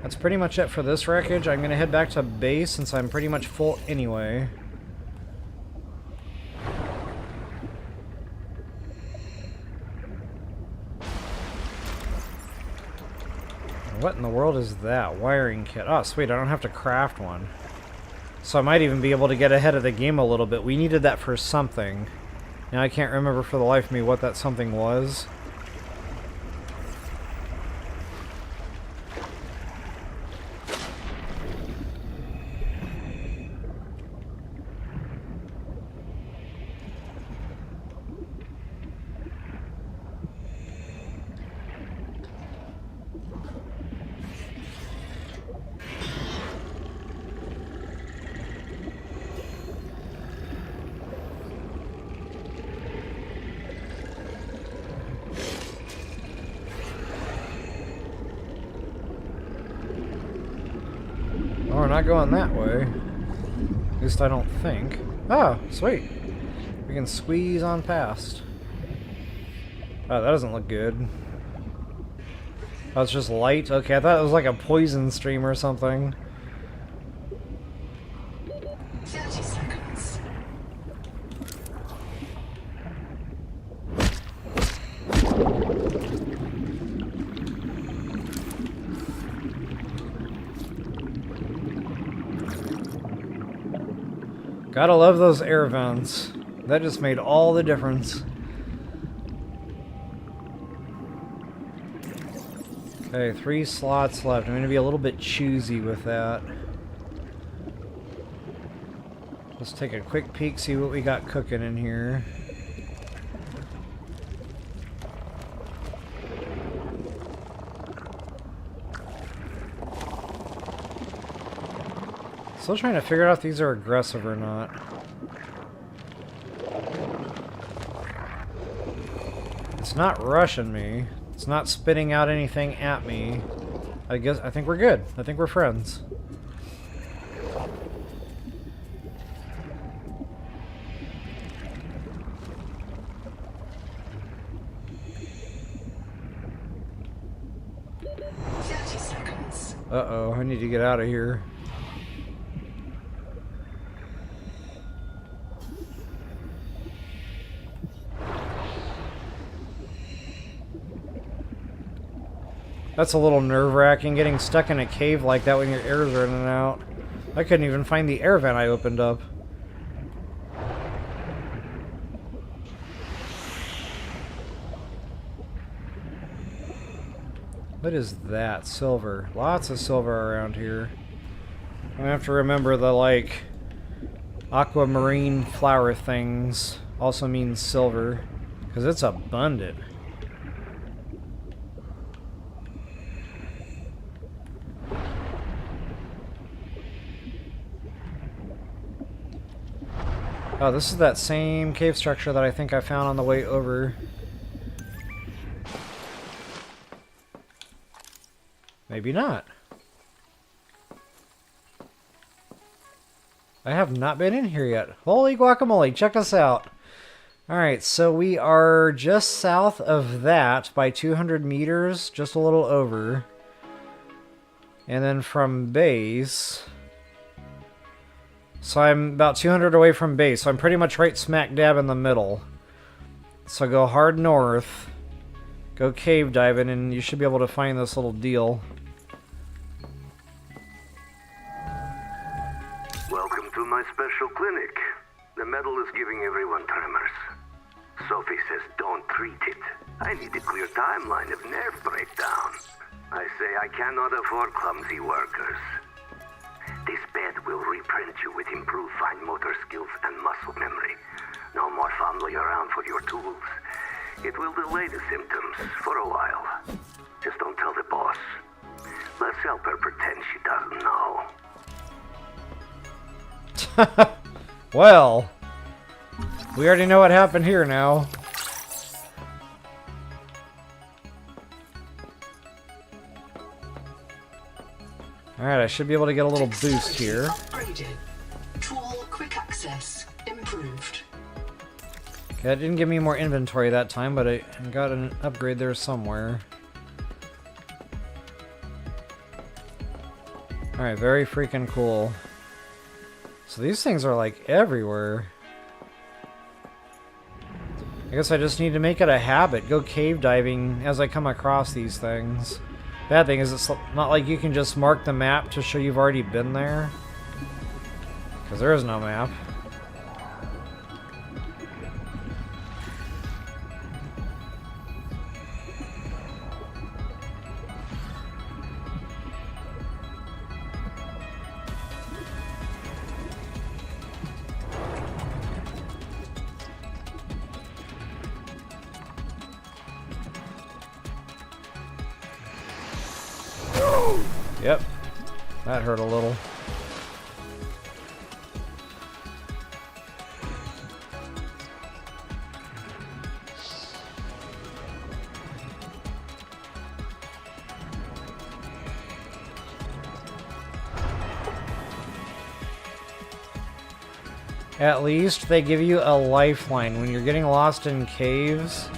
that's pretty much it for this wreckage. I'm going to head back to base since I'm pretty much full anyway. What in the world is that? Wiring kit. Oh, sweet. I don't have to craft one. So I might even be able to get ahead of the game a little bit. We needed that for something. Now I can't remember for the life of me what that something was. Oh, we're not going that way. At least I don't think. Oh, sweet. We can squeeze on past. Oh, that doesn't look good. Oh, it's just light? Okay, I thought it was like a poison stream or something. 30 seconds. Gotta love those air vents. That just made all the difference. Okay, 3 slots left. I'm gonna be a little bit choosy with that. Let's take a quick peek, see what we got cooking in here. Still trying to figure out if these are aggressive or not. It's not rushing me. It's not spitting out anything at me. I think we're good. I think we're friends. Uh-oh, I need to get out of here. That's a little nerve-wracking, getting stuck in a cave like that when your air's running out. I couldn't even find the air vent I opened up. What is that? Silver. Lots of silver around here. I have to remember the, like, aquamarine flower things also means silver, because it's abundant. Oh, this is that same cave structure that I think I found on the way over. Maybe not. I have not been in here yet. Holy guacamole, check us out. Alright, so we are just south of that by 200 meters, just a little over. And then from base... So I'm about 200 away from base, so I'm pretty much right smack dab in the middle. So go hard north, go cave diving, and you should be able to find this little deal. Welcome to my special clinic. The medal is giving everyone tremors. Sophie says don't treat it. I need a clear timeline of nerve breakdown. I say I cannot afford clumsy workers. This bed will reprint you with improved fine motor skills and muscle memory. No more fumbling around for your tools. It will delay the symptoms for a while. Just don't tell the boss. Let's help her pretend she doesn't know. Well, we already know what happened here now. Alright, I should be able to get a little boost here. Upgraded. Tool quick access improved. Okay, that didn't give me more inventory that time, but I got an upgrade there somewhere. Alright, very freaking cool. So these things are like everywhere. I guess I just need to make it a habit. Go cave diving as I come across these things. Bad thing is it's not like you can just mark the map to show you've already been there. Because there is no map. Yep, that hurt a little. At least they give you a lifeline when you're getting lost in caves.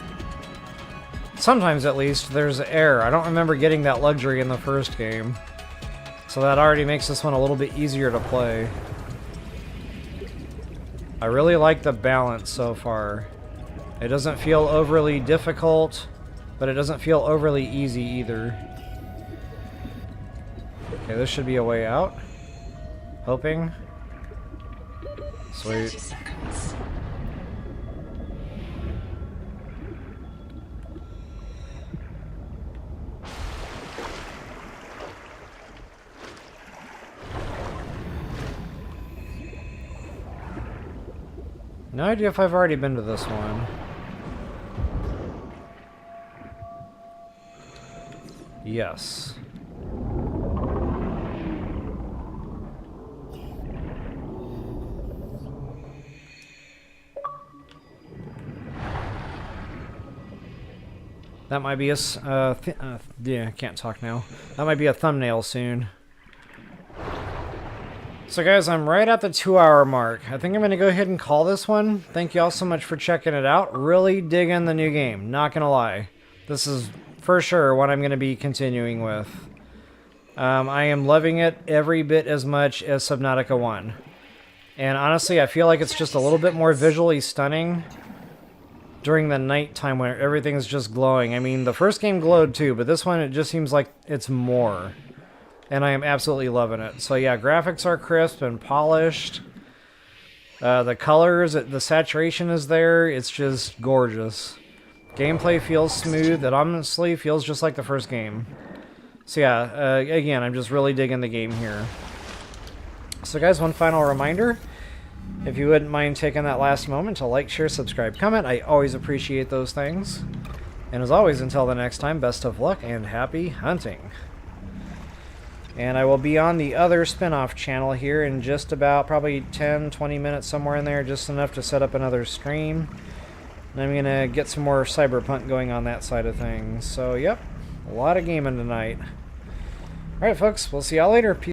Sometimes, at least, there's air. I don't remember getting that luxury in the first game. So that already makes this one a little bit easier to play. I really like the balance so far. It doesn't feel overly difficult, but it doesn't feel overly easy either. Okay, this should be a way out. Hoping. 30 Sweet. seconds. No idea if I've already been to this one. Yes. That might be a yeah, I can't talk now. That might be a thumbnail soon. So guys, I'm right at the 2-hour mark. I think I'm going to go ahead and call this one. Thank you all so much for checking it out. Really digging the new game, not going to lie. This is for sure what I'm going to be continuing with. I am loving it every bit as much as Subnautica 1. And honestly, I feel like it's just a little bit more visually stunning during the nighttime when everything's just glowing. I mean, the first game glowed too, but this one, it just seems like it's more. And I am absolutely loving it. So yeah, graphics are crisp and polished. The colors, the saturation is there. It's just gorgeous. Gameplay feels smooth. It honestly feels just like the first game. So yeah, again, I'm just really digging the game here. So guys, one final reminder. If you wouldn't mind taking that last moment to like, share, subscribe, comment. I always appreciate those things. And as always, until the next time, best of luck and happy hunting. And I will be on the other spin-off channel here in just about probably 10-20 minutes, somewhere in there, just enough to set up another stream. And I'm going to get some more Cyberpunk going on that side of things. So, yep, a lot of gaming tonight. Alright, folks, we'll see y'all later. Peace.